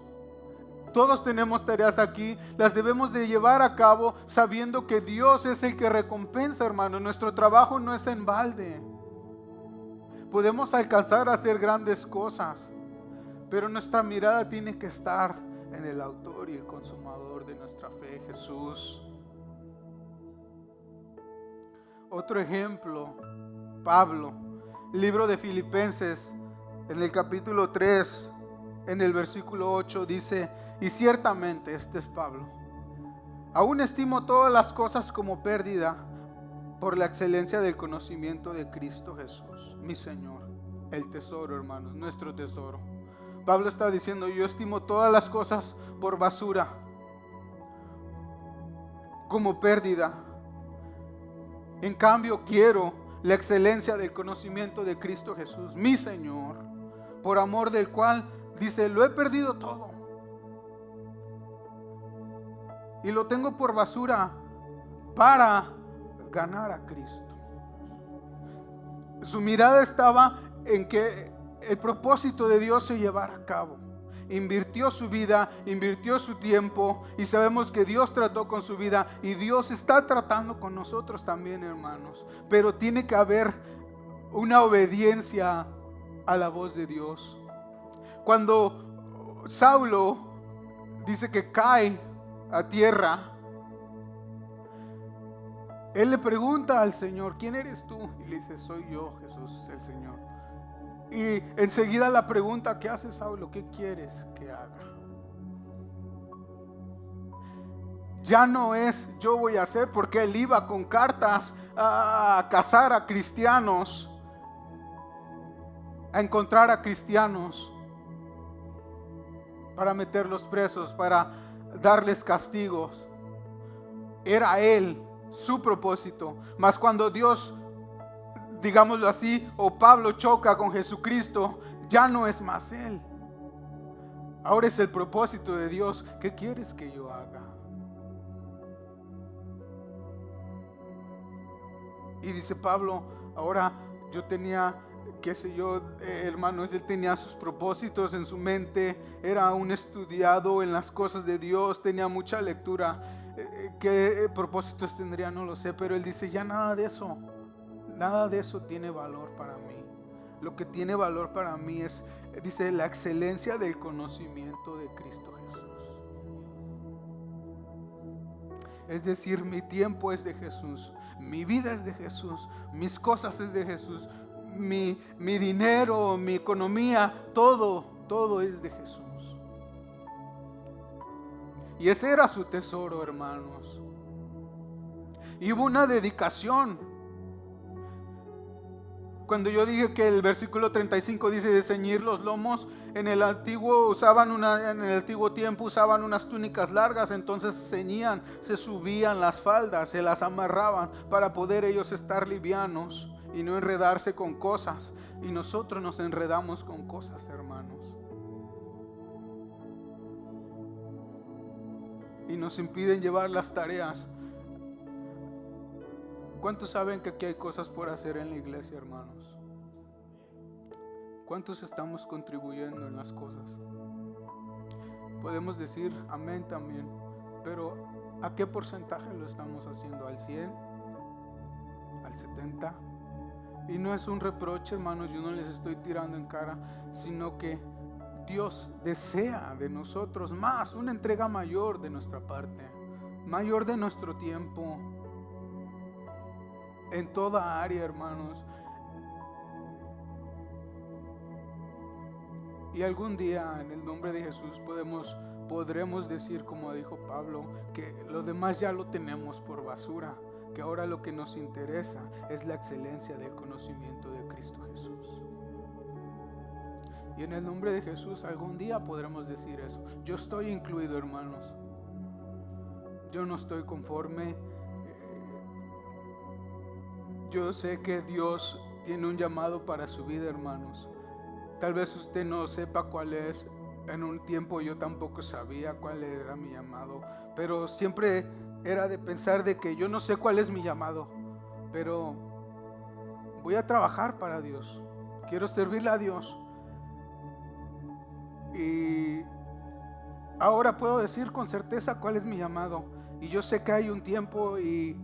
Todos tenemos tareas aquí, las debemos de llevar a cabo sabiendo que Dios es el que recompensa, hermano. Nuestro trabajo no es en balde. Podemos alcanzar a hacer grandes cosas, pero nuestra mirada tiene que estar en el autor y el consumador de nuestra fe, Jesús. Otro ejemplo, Pablo, libro de Filipenses, en el capítulo 3, en el versículo 8 dice: y ciertamente, este es Pablo, aún estimo todas las cosas como pérdida por la excelencia del conocimiento de Cristo Jesús, mi Señor. El tesoro, hermanos, nuestro tesoro. Pablo está diciendo: yo estimo todas las cosas por basura, como pérdida. En cambio, quiero la excelencia del conocimiento de Cristo Jesús, mi Señor, por amor del cual, dice, lo he perdido todo. Y lo tengo por basura para ganar a Cristo. Su mirada estaba en que el propósito de Dios se llevara a cabo. Invirtió su vida, invirtió su tiempo, y sabemos que Dios trató con su vida y Dios está tratando con nosotros también, hermanos. Pero tiene que haber una obediencia a la voz de Dios. Cuando Saulo dice que cae a tierra, él le pregunta al Señor: ¿quién eres tú? Y le dice: soy yo, Jesús, el Señor. Y enseguida la pregunta: ¿qué hace Saulo? ¿Qué quieres que haga? Ya no es yo voy a hacer, porque él iba con cartas a cazar a cristianos, a encontrar a cristianos para meterlos presos, para darles castigos. Era él, su propósito. Mas cuando Dios, digámoslo así, o Pablo choca con Jesucristo, ya no es más él. Ahora es el propósito de Dios. ¿Qué quieres que yo haga? Y dice Pablo: ahora yo tenía, qué sé yo, hermanos, él tenía sus propósitos en su mente, era un estudiado en las cosas de Dios, tenía mucha lectura. ¿Qué propósitos tendría? No lo sé, pero él dice: ya nada de eso tiene valor para mí. Lo que tiene valor para mí es, dice, la excelencia del conocimiento de Cristo Jesús. Es decir, mi tiempo es de Jesús, mi vida es de Jesús, mis cosas es de Jesús, mi dinero, mi economía, todo es de Jesús. Y ese era su tesoro, hermanos. Y hubo una dedicación. Cuando yo dije que el versículo 35 dice de ceñir los lomos, en el antiguo tiempo usaban unas túnicas largas, entonces se ceñían, se subían las faldas, se las amarraban para poder ellos estar livianos y no enredarse con cosas. Y nosotros nos enredamos con cosas, hermanos, y nos impiden llevar las tareas. ¿Cuántos saben que aquí hay cosas por hacer en la iglesia, hermanos? ¿Cuántos estamos contribuyendo en las cosas? Podemos decir amén también, pero ¿a qué porcentaje lo estamos haciendo? ¿Al 100? ¿Al 70? Y no es un reproche, hermanos, yo no les estoy tirando en cara, sino que Dios desea de nosotros más, una entrega mayor de nuestra parte, mayor de nuestro tiempo, en toda área, hermanos. Y algún día, en el nombre de Jesús, podremos decir, como dijo Pablo, que lo demás ya lo tenemos por basura, que ahora lo que nos interesa es la excelencia del conocimiento de Cristo Jesús. Y en el nombre de Jesús algún día podremos decir eso. Yo estoy incluido, hermanos. Yo no estoy conforme Yo sé que Dios tiene un llamado para su vida, hermanos. Tal vez usted no sepa cuál es. En un tiempo yo tampoco sabía cuál era mi llamado, pero siempre era de pensar de que yo no sé cuál es mi llamado, pero voy a trabajar para Dios. Quiero servirle a Dios. Y ahora puedo decir con certeza cuál es mi llamado. Y yo sé que hay un tiempo y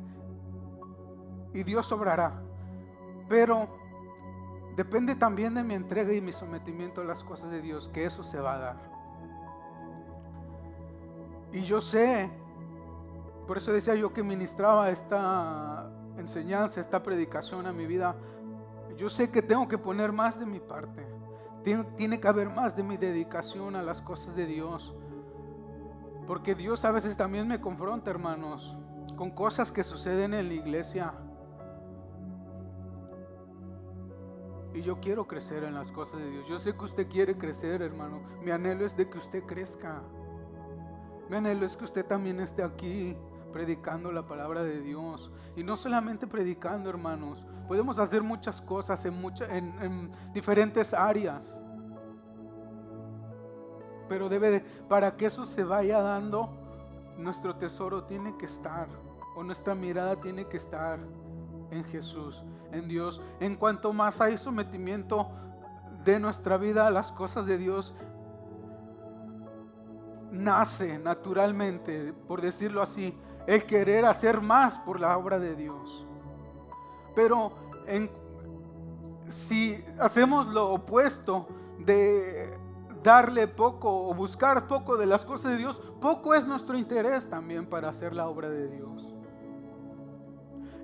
Dios obrará. Pero depende también de mi entrega y mi sometimiento a las cosas de Dios, que eso se va a dar. Y yo sé, por eso decía yo que ministraba esta enseñanza, esta predicación a mi vida. Yo sé que tengo que poner más de mi parte. Tiene que haber más de mi dedicación a las cosas de Dios. Porque Dios a veces también me confronta, hermanos, con cosas que suceden en la iglesia. Y yo quiero crecer en las cosas de Dios. Yo sé que usted quiere crecer, hermano. Mi anhelo es de que usted crezca. Mi anhelo es que usted también esté aquí predicando la palabra de Dios. Y no solamente predicando, hermanos. Podemos hacer muchas cosas en diferentes áreas. Pero para que eso se vaya dando, nuestro tesoro tiene que estar, o nuestra mirada tiene que estar en Jesús, en Dios. En cuanto más hay sometimiento de nuestra vida a las cosas de Dios, nace naturalmente, por decirlo así, el querer hacer más por la obra de Dios. Pero si hacemos lo opuesto de darle poco o buscar poco de las cosas de Dios, poco es nuestro interés también para hacer la obra de Dios.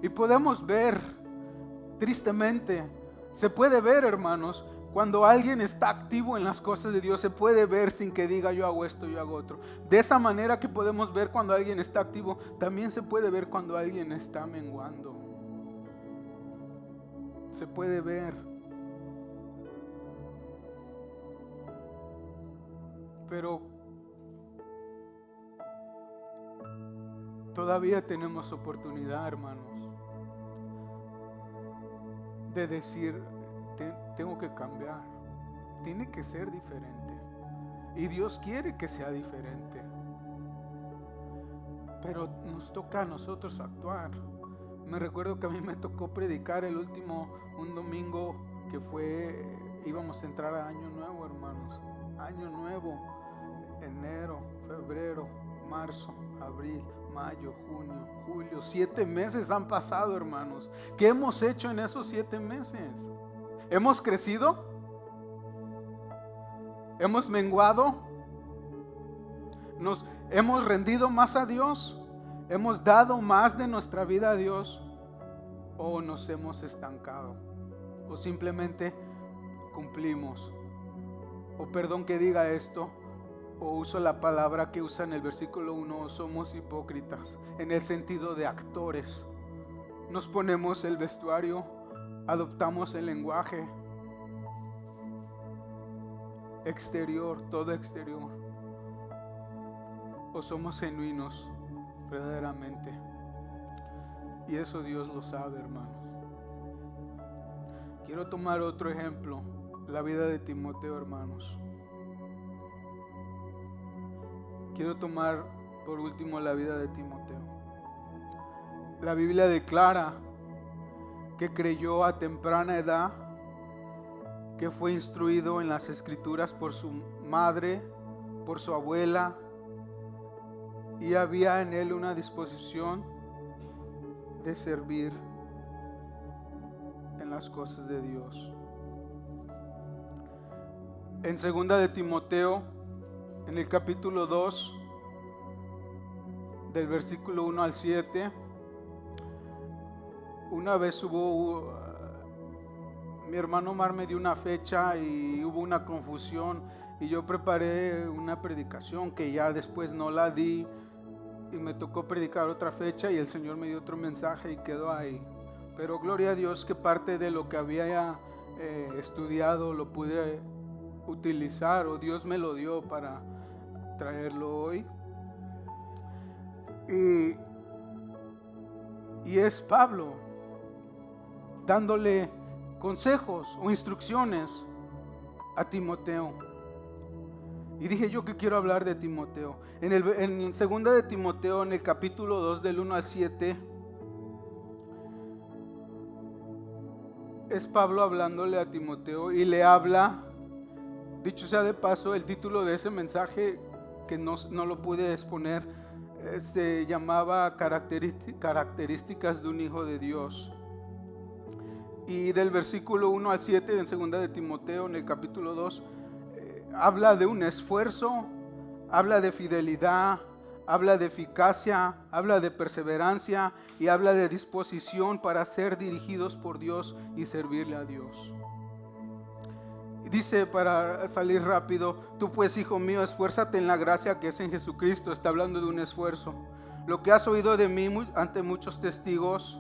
Y podemos ver, tristemente, se puede ver, hermanos, cuando alguien está activo en las cosas de Dios, se puede ver sin que diga yo hago esto, yo hago otro. De esa manera que podemos ver cuando alguien está activo, también se puede ver cuando alguien está menguando. Se puede ver. Pero todavía tenemos oportunidad, hermanos, de decir, tengo que cambiar, tiene que ser diferente. Y Dios quiere que sea diferente. Pero nos toca a nosotros actuar. Me recuerdo que a mí me tocó predicar un domingo que íbamos a entrar a Año Nuevo, hermanos. Año Nuevo, enero, febrero, marzo, abril, mayo, junio, julio. 7 meses han pasado, hermanos. ¿Qué hemos hecho en esos 7 meses? ¿Hemos crecido? ¿Hemos menguado? ¿Nos hemos rendido más a Dios? ¿Hemos dado más de nuestra vida a Dios? ¿O nos hemos estancado? ¿O simplemente cumplimos? O perdón que diga esto, o uso la palabra que usa en el versículo 1, somos hipócritas, en el sentido de actores. Nos ponemos el vestuario, adoptamos el lenguaje exterior, todo exterior, o somos genuinos verdaderamente. Y eso Dios lo sabe, hermanos. Quiero tomar otro ejemplo, la vida de Timoteo, hermanos. Quiero tomar por último la vida de Timoteo. La Biblia declara que creyó a temprana edad, que fue instruido en las Escrituras por su madre, por su abuela, y había en él una disposición de servir en las cosas de Dios. En 2 de Timoteo, en el capítulo 2, del versículo 1 al 7, una vez mi hermano Omar me dio una fecha y hubo una confusión y yo preparé una predicación que ya después no la di y me tocó predicar otra fecha y el Señor me dio otro mensaje y quedó ahí. Pero gloria a Dios que parte de lo que había estudiado lo pude utilizar, o Dios me lo dio para traerlo hoy. Y es Pablo. dándole consejos o instrucciones a Timoteo. Y dije yo que quiero hablar de Timoteo. En segunda de Timoteo, en el capítulo 2 del 1 al 7, es Pablo hablándole a Timoteo y le habla, dicho sea de paso, el título de ese mensaje que no lo pude exponer, se llamaba Características de un hijo de Dios. Y del versículo 1 al 7 en segunda de Timoteo, en el capítulo 2, habla de un esfuerzo, habla de fidelidad, habla de eficacia, habla de perseverancia y habla de disposición para ser dirigidos por Dios y servirle a Dios. Dice, para salir rápido: tú pues, hijo mío, esfuérzate en la gracia que es en Jesucristo. Está hablando de un esfuerzo. Lo que has oído de mí ante muchos testigos,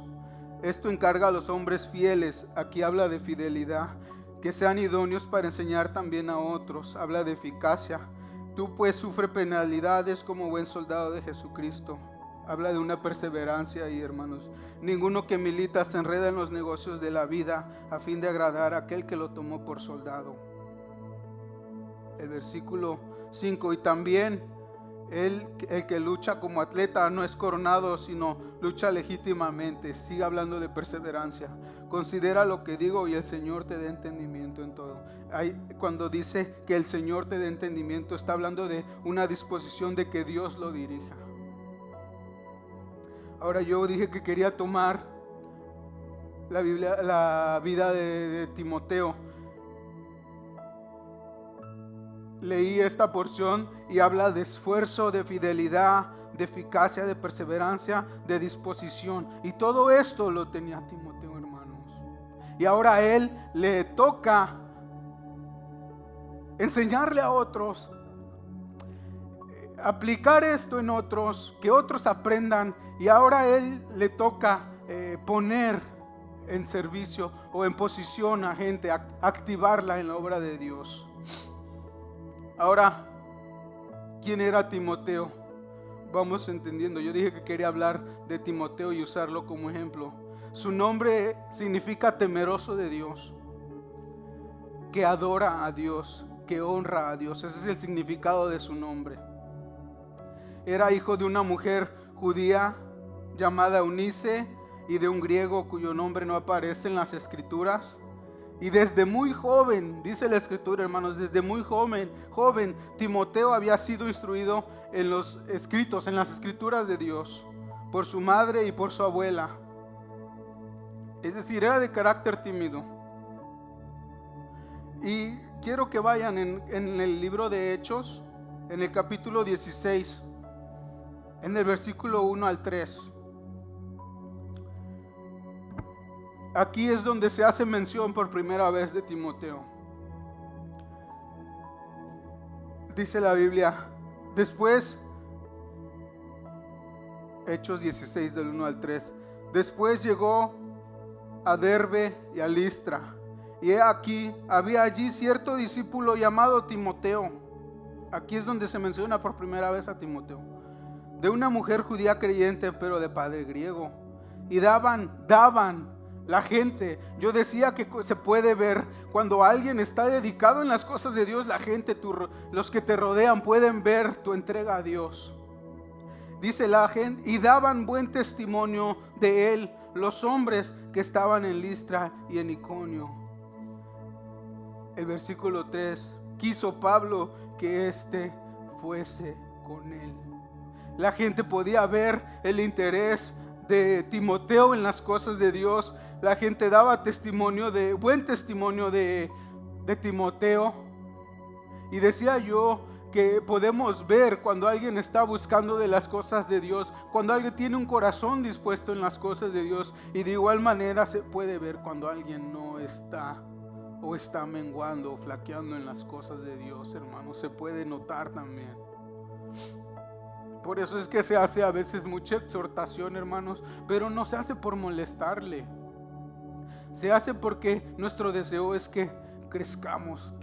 esto encarga a los hombres fieles. Aquí habla de fidelidad, que sean idóneos para enseñar también a otros. Habla de eficacia. Tú pues sufre penalidades como buen soldado de Jesucristo. Habla de una perseverancia ahí, hermanos. Ninguno que milita se enreda en los negocios de la vida a fin de agradar a aquel que lo tomó por soldado. El versículo 5: y también el que lucha como atleta no es coronado, sino lucha legítimamente. Sigue hablando de perseverancia. Considera lo que digo y el Señor te dé entendimiento en todo. Cuando dice que el Señor te dé entendimiento, está hablando de una disposición de que Dios lo dirija. Ahora, yo dije que quería tomar la vida de Timoteo. Leí esta porción y habla de esfuerzo, de fidelidad, de eficacia, de perseverancia, de disposición. Y todo esto lo tenía Timoteo, hermanos. Y ahora a él le toca enseñarle a otros, aplicar esto en otros, que otros aprendan. Y ahora a él le toca poner en servicio o en posición a gente, activarla en la obra de Dios. Ahora, ¿quién era Timoteo? Vamos entendiendo. Yo dije que quería hablar de Timoteo y usarlo como ejemplo. Su nombre significa temeroso de Dios, que adora a Dios, que honra a Dios. Ese es el significado de su nombre. Era hijo de una mujer judía llamada Eunice y de un griego cuyo nombre no aparece en las escrituras. Y desde muy joven, dice la escritura, hermanos, desde muy joven, Timoteo había sido instruido en los escritos, en las escrituras de Dios, por su madre y por su abuela. Es decir, era de carácter tímido. Y quiero que vayan en el libro de Hechos, en el capítulo 16, en el versículo 1 al 3. Aquí es donde se hace mención por primera vez de Timoteo. Dice la Biblia, después, Hechos 16 del 1 al 3, después llegó a Derbe y a Listra, y he aquí, había allí cierto discípulo llamado Timoteo. Aquí es donde se menciona por primera vez a Timoteo, de una mujer judía creyente, pero de padre griego. Y daban la gente. Yo decía que se puede ver cuando alguien está dedicado en las cosas de Dios. La gente, los que te rodean pueden ver tu entrega a Dios. Dice la gente, y daban buen testimonio de él los hombres que estaban en Listra y en Iconio. El versículo 3, quiso Pablo que éste fuese con él. La gente podía ver el interés de Timoteo en las cosas de Dios. La gente daba buen testimonio de Timoteo. Y decía yo que podemos ver cuando alguien está buscando de las cosas de Dios, cuando alguien tiene un corazón dispuesto en las cosas de Dios. Y de igual manera se puede ver cuando alguien no está o está menguando o flaqueando en las cosas de Dios, hermano. Se puede notar también. Por eso es que se hace a veces mucha exhortación, hermanos, pero no se hace por molestarle. Se hace porque nuestro deseo es que crezcamos,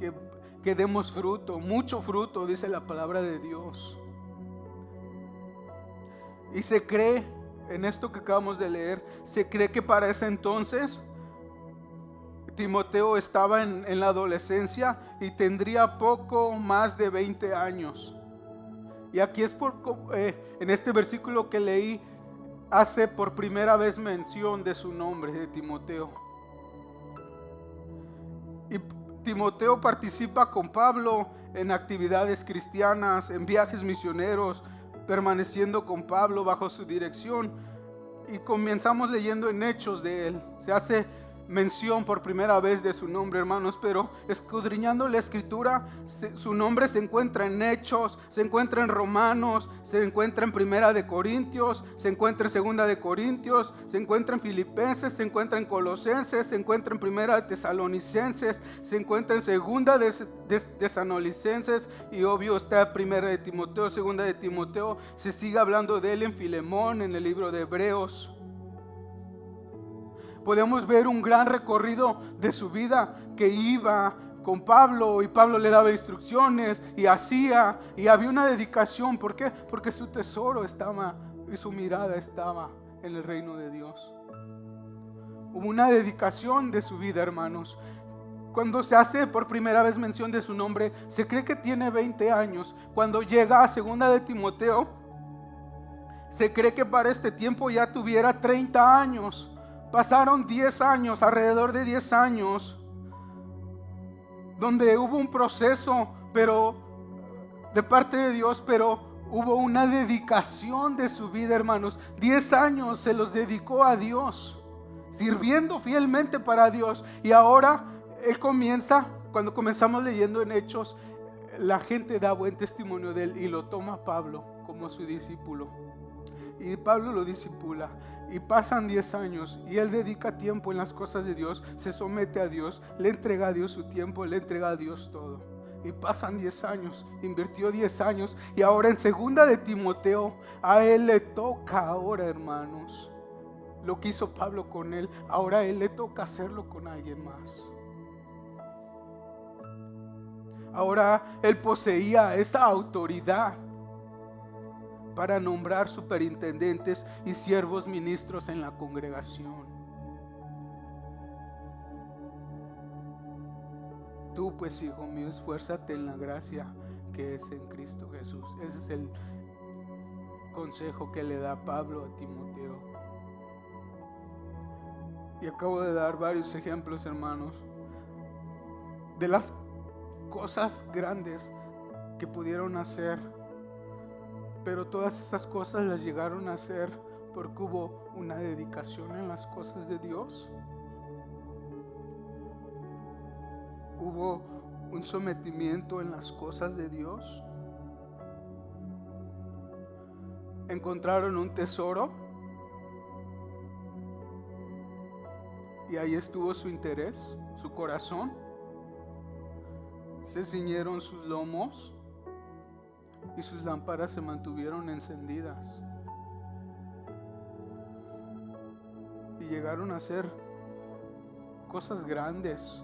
que demos fruto, mucho fruto, dice la palabra de Dios. Y se cree, en esto que acabamos de leer, se cree que para ese entonces Timoteo estaba en la adolescencia y tendría poco más de 20 años. Y aquí es en este versículo que leí, hace por primera vez mención de su nombre, de Timoteo. Y Timoteo participa con Pablo en actividades cristianas, en viajes misioneros, permaneciendo con Pablo bajo su dirección. Y comenzamos leyendo en Hechos de él. Se hace mención por primera vez de su nombre, hermanos, pero escudriñando la escritura, su nombre se encuentra en Hechos, se encuentra en Romanos, se encuentra en Primera de Corintios, se encuentra en Segunda de Corintios, se encuentra en Filipenses, se encuentra en Colosenses, se encuentra en Primera de Tesalonicenses, se encuentra en Segunda de Tesalonicenses, y obvio está Primera de Timoteo, Segunda de Timoteo. Se sigue hablando de él en Filemón, en el libro de Hebreos. Podemos ver un gran recorrido de su vida, que iba con Pablo y Pablo le daba instrucciones y hacía, y había una dedicación. ¿Por qué? Porque su tesoro estaba y su mirada estaba en el reino de Dios. Hubo una dedicación de su vida, hermanos. Cuando se hace por primera vez mención de su nombre, se cree que tiene 20 años. Cuando llega a Segunda de Timoteo, se cree que para este tiempo ya tuviera 30 años. Pasaron 10 años, alrededor de 10 años, donde hubo un proceso, pero de parte de Dios, pero hubo una dedicación de su vida, hermanos. 10 años se los dedicó a Dios, sirviendo fielmente para Dios. Y ahora él comienza, cuando comenzamos leyendo en Hechos, la gente da buen testimonio de él y lo toma Pablo como su discípulo. Y Pablo lo discipula. Y pasan 10 años y él dedica tiempo en las cosas de Dios, se somete a Dios, le entrega a Dios su tiempo, le entrega a Dios todo. Y pasan 10 años, invirtió 10 años, y ahora en Segunda de Timoteo a él le toca ahora, hermanos, lo que hizo Pablo con él, ahora a él le toca hacerlo con alguien más. Ahora él poseía esa autoridad para nombrar superintendentes y siervos ministros en la congregación. Tú pues, hijo mío, esfuérzate en la gracia que es en Cristo Jesús. Ese es el consejo que le da Pablo a Timoteo. Y acabo de dar varios ejemplos, hermanos, de las cosas grandes que pudieron hacer. Pero todas esas cosas las llegaron a hacer porque hubo una dedicación en las cosas de Dios. Hubo un sometimiento en las cosas de Dios. Encontraron un tesoro y ahí estuvo su interés, su corazón. Se ciñeron sus lomos y sus lámparas se mantuvieron encendidas. Y llegaron a hacer cosas grandes.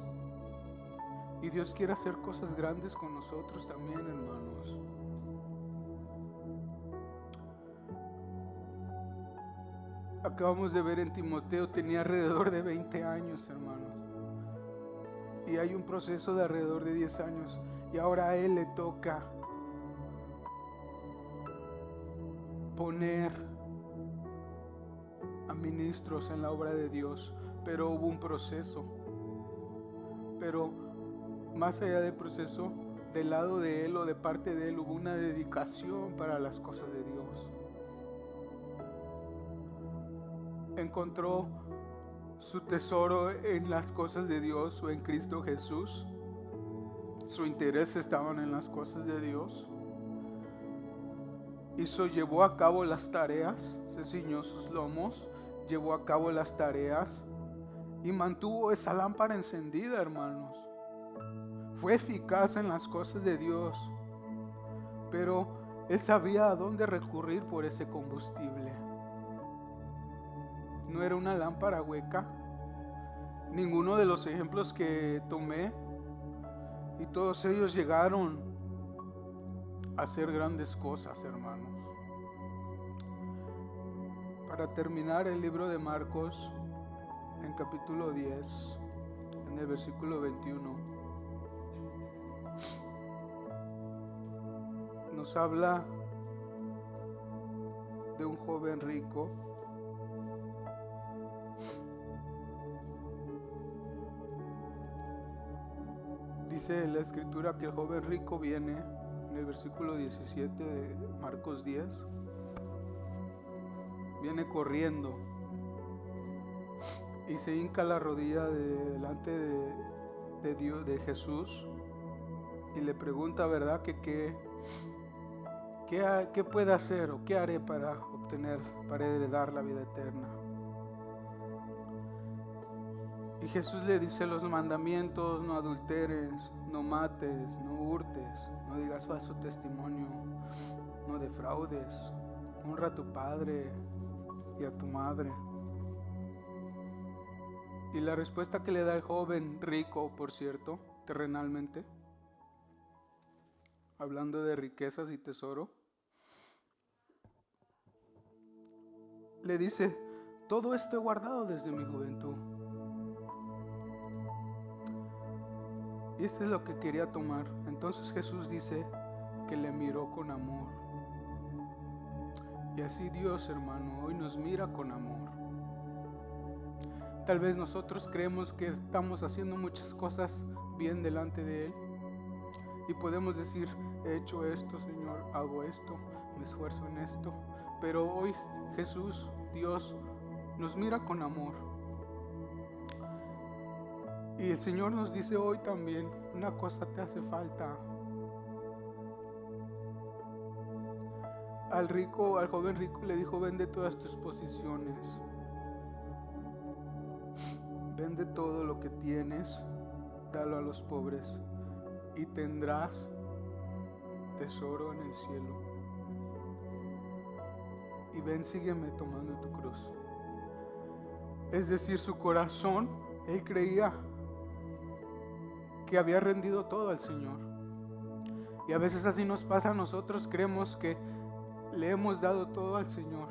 Y Dios quiere hacer cosas grandes con nosotros también, hermanos. Acabamos de ver en Timoteo, tenía alrededor de 20 años, hermanos. Y hay un proceso de alrededor de 10 años. Y ahora a él le toca poner a ministros en la obra de Dios. Pero hubo un proceso. Pero más allá del proceso, del lado de él o de parte de él, hubo una dedicación para las cosas de Dios. Encontró su tesoro en las cosas de Dios o en Cristo Jesús. Su interés estaban en las cosas de Dios. Llevó a cabo las tareas, se ciñó sus lomos, llevó a cabo las tareas y mantuvo esa lámpara encendida, hermanos. Fue eficaz en las cosas de Dios, pero él sabía a dónde recurrir por ese combustible. No era una lámpara hueca. Ninguno de los ejemplos que tomé, y todos ellos llegaron a hacer grandes cosas, hermanos. Para terminar, el libro de Marcos, en capítulo 10, en en el versículo 21, nos habla de un joven rico dice la escritura que el joven rico viene en el versículo 17 de Marcos 10, viene corriendo y se hinca la rodilla delante de Dios, de Jesús, y le pregunta, ¿verdad? ¿Qué puede hacer o qué haré para heredar la vida eterna? Y Jesús le dice los mandamientos: no adulteres, no mates, no hurtes, no digas falso testimonio, no defraudes, honra a tu padre y a tu madre. Y la respuesta que le da el joven rico, por cierto, terrenalmente, hablando de riquezas y tesoro, le dice: todo esto he guardado desde mi juventud. Y esto es lo que quería tomar. Entonces Jesús dice que le miró con amor. Y así Dios, hermano, hoy nos mira con amor. Tal vez nosotros creemos que estamos haciendo muchas cosas bien delante de Él, y podemos decir: he hecho esto, Señor, hago esto, me esfuerzo en esto. Pero hoy Jesús, Dios, nos mira con amor. Y el Señor nos dice hoy también: una cosa te hace falta. Al joven rico le dijo: vende todas tus posesiones, vende todo lo que tienes, dalo a los pobres, y tendrás tesoro en el cielo. Y ven, sígueme tomando tu cruz. Es decir, su corazón, él creía que había rendido todo al Señor. Y a veces así nos pasa a nosotros, creemos que le hemos dado todo al Señor.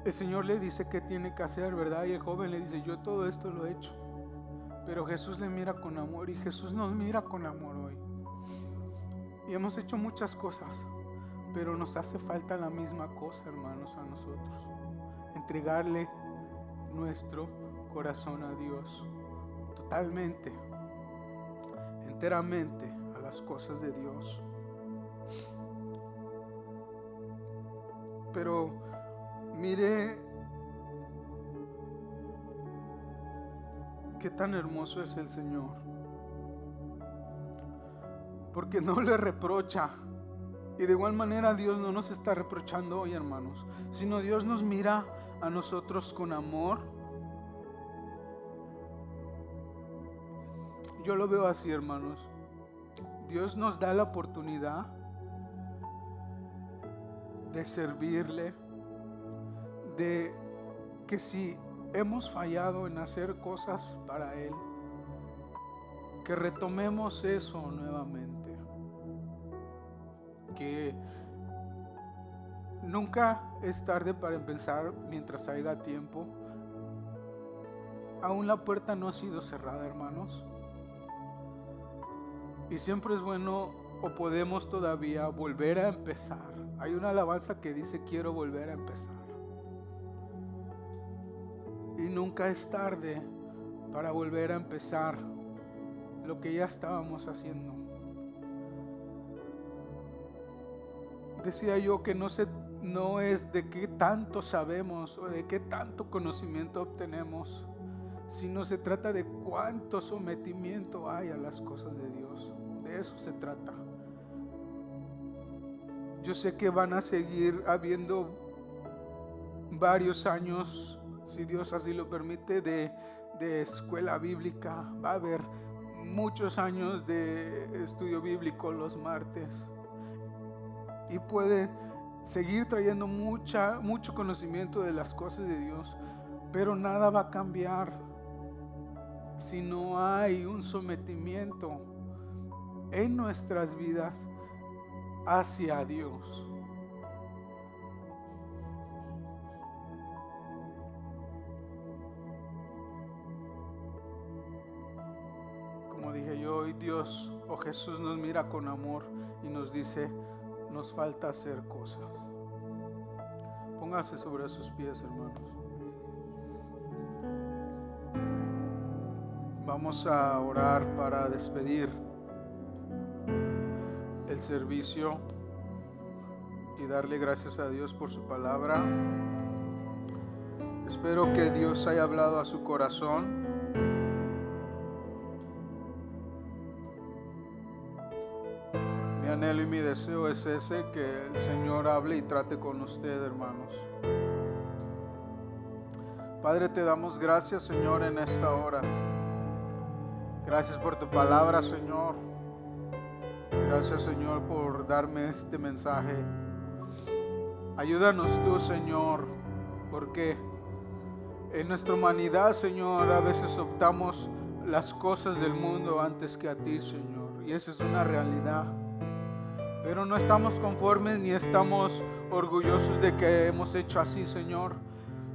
El Señor le dice qué tiene que hacer, ¿verdad? Y el joven le dice: yo todo esto lo he hecho. Pero Jesús le mira con amor, y Jesús nos mira con amor hoy. Y hemos hecho muchas cosas, pero nos hace falta la misma cosa, hermanos, a nosotros: entregarle nuestro corazón a Dios totalmente, enteramente a las cosas de Dios. Pero mire qué tan hermoso es el Señor, porque no le reprocha. Y de igual manera Dios no nos está reprochando hoy, hermanos, sino Dios nos mira a nosotros con amor. Yo lo veo así, hermanos. Dios nos da la oportunidad de servirle, de que si hemos fallado en hacer cosas para Él, que retomemos eso nuevamente. Que nunca es tarde para empezar mientras haya tiempo. Aún la puerta no ha sido cerrada, hermanos. Y siempre es bueno, o podemos todavía volver a empezar. Hay una alabanza que dice: quiero volver a empezar. Y nunca es tarde para volver a empezar lo que ya estábamos haciendo. Decía yo que no es de qué tanto sabemos o de qué tanto conocimiento obtenemos, sino se trata de cuánto sometimiento hay a las cosas de Dios. De eso se trata. Yo sé que van a seguir habiendo varios años, si Dios así lo permite, de escuela bíblica. Va a haber muchos años de estudio bíblico los martes, y puede seguir trayendo mucho conocimiento de las cosas de Dios, pero nada va a cambiar si no hay un sometimiento en nuestras vidas hacia Dios. Dios o Jesús nos mira con amor y nos dice, nos falta hacer cosas. Póngase sobre sus pies, hermanos. Vamos a orar para despedir el servicio y darle gracias a Dios por su palabra. Espero que Dios haya hablado a su corazón. Mi anhelo y mi deseo es ese, que el Señor hable y trate con usted, hermanos. Padre, te damos gracias, Señor, en esta hora. Gracias por tu palabra, Señor. Gracias, Señor, por darme este mensaje. Ayúdanos tú, Señor, porque en nuestra humanidad, Señor, a veces optamos las cosas del mundo antes que a ti, Señor, y esa es una realidad. Pero no estamos conformes ni estamos orgullosos de que hemos hecho así, Señor,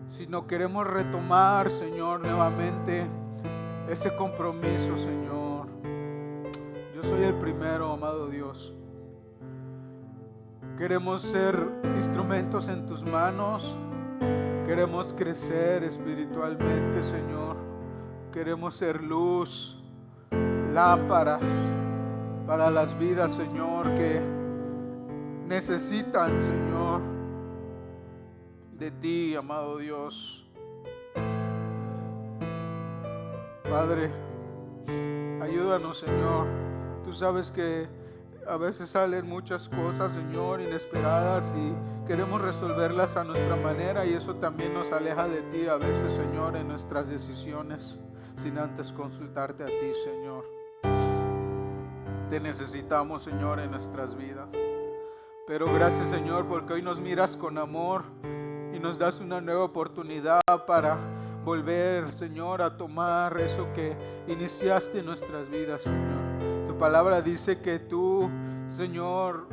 sino queremos retomar, Señor, nuevamente ese compromiso, Señor. Yo soy el primero, amado Dios. Queremos ser instrumentos en tus manos. Queremos crecer espiritualmente, Señor. Queremos ser luz, lámparas para las vidas, Señor, que necesitan, Señor, de ti, amado Dios. Padre, ayúdanos, Señor. Tú sabes que a veces salen muchas cosas, Señor, inesperadas, y queremos resolverlas a nuestra manera, y eso también nos aleja de ti a veces, Señor, en nuestras decisiones, sin antes consultarte a ti, Señor. Te necesitamos, Señor, en nuestras vidas. Pero gracias, Señor, porque hoy nos miras con amor y nos das una nueva oportunidad para volver, Señor, a tomar eso que iniciaste en nuestras vidas, Señor. Tu palabra dice que tú, Señor,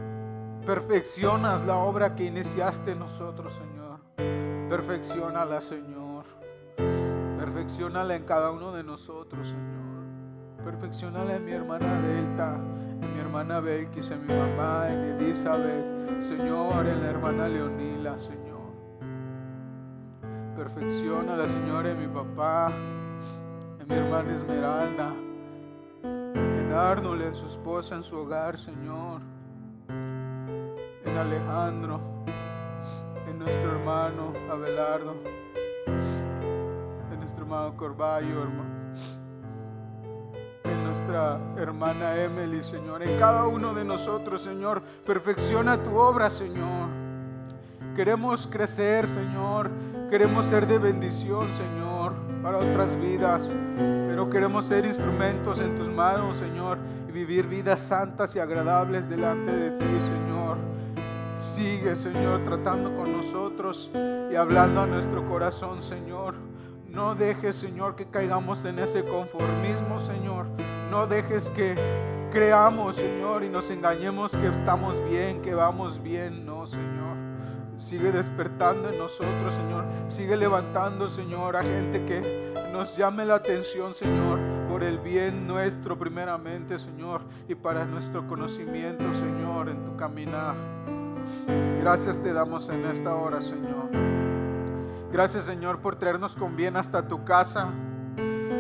perfeccionas la obra que iniciaste en nosotros, Señor. Perfecciónala, Señor. Perfecciónala en cada uno de nosotros, Señor. Perfecciónala en mi hermana Delta, en mi hermana Belkis, en mi mamá, en Elizabeth, Señor, en la hermana Leonila, Señor. Perfecciónala, Señor, en mi papá, en mi hermana Esmeralda, en Arnold, en su esposa, en su hogar, Señor, en Alejandro, en nuestro hermano Abelardo, en nuestro hermano Corballo, en nuestra hermana Emily, Señor, en cada uno de nosotros, Señor. Perfecciona tu obra, Señor. Queremos crecer, Señor. Queremos ser de bendición, Señor, para otras vidas, pero queremos ser instrumentos en tus manos, Señor, y vivir vidas santas y agradables delante de ti, Señor. Sigue, Señor, tratando con nosotros y hablando a nuestro corazón, Señor. No dejes, Señor, que caigamos en ese conformismo, Señor. No dejes que creamos, Señor, y nos engañemos que estamos bien, que vamos bien. No, Señor. Sigue despertando en nosotros, Señor. Sigue levantando, Señor, a gente que nos llame la atención, Señor, por el bien nuestro primeramente, Señor, y para nuestro conocimiento, Señor, en tu caminar. Gracias te damos en esta hora, Señor. Gracias, Señor, por traernos con bien hasta tu casa.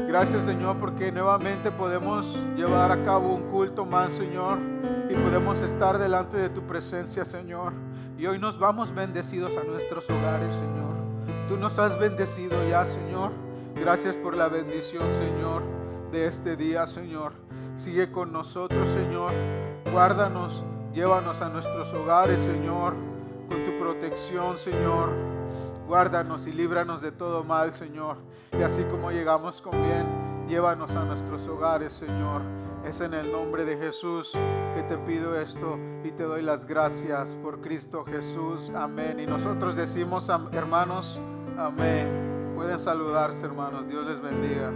Gracias, Señor, porque nuevamente podemos llevar a cabo un culto más, Señor, y podemos estar delante de tu presencia, Señor. Y hoy nos vamos bendecidos a nuestros hogares, Señor. Tú nos has bendecido ya, Señor. Gracias por la bendición, Señor, de este día, Señor. Sigue con nosotros, Señor. Guárdanos, llévanos a nuestros hogares, Señor, con tu protección, Señor. Guárdanos y líbranos de todo mal, Señor. Y así como llegamos con bien, llévanos a nuestros hogares, Señor. Es en el nombre de Jesús que te pido esto y te doy las gracias por Cristo Jesús. Amén. Y nosotros decimos, hermanos, amén. Pueden saludarse, hermanos. Dios les bendiga.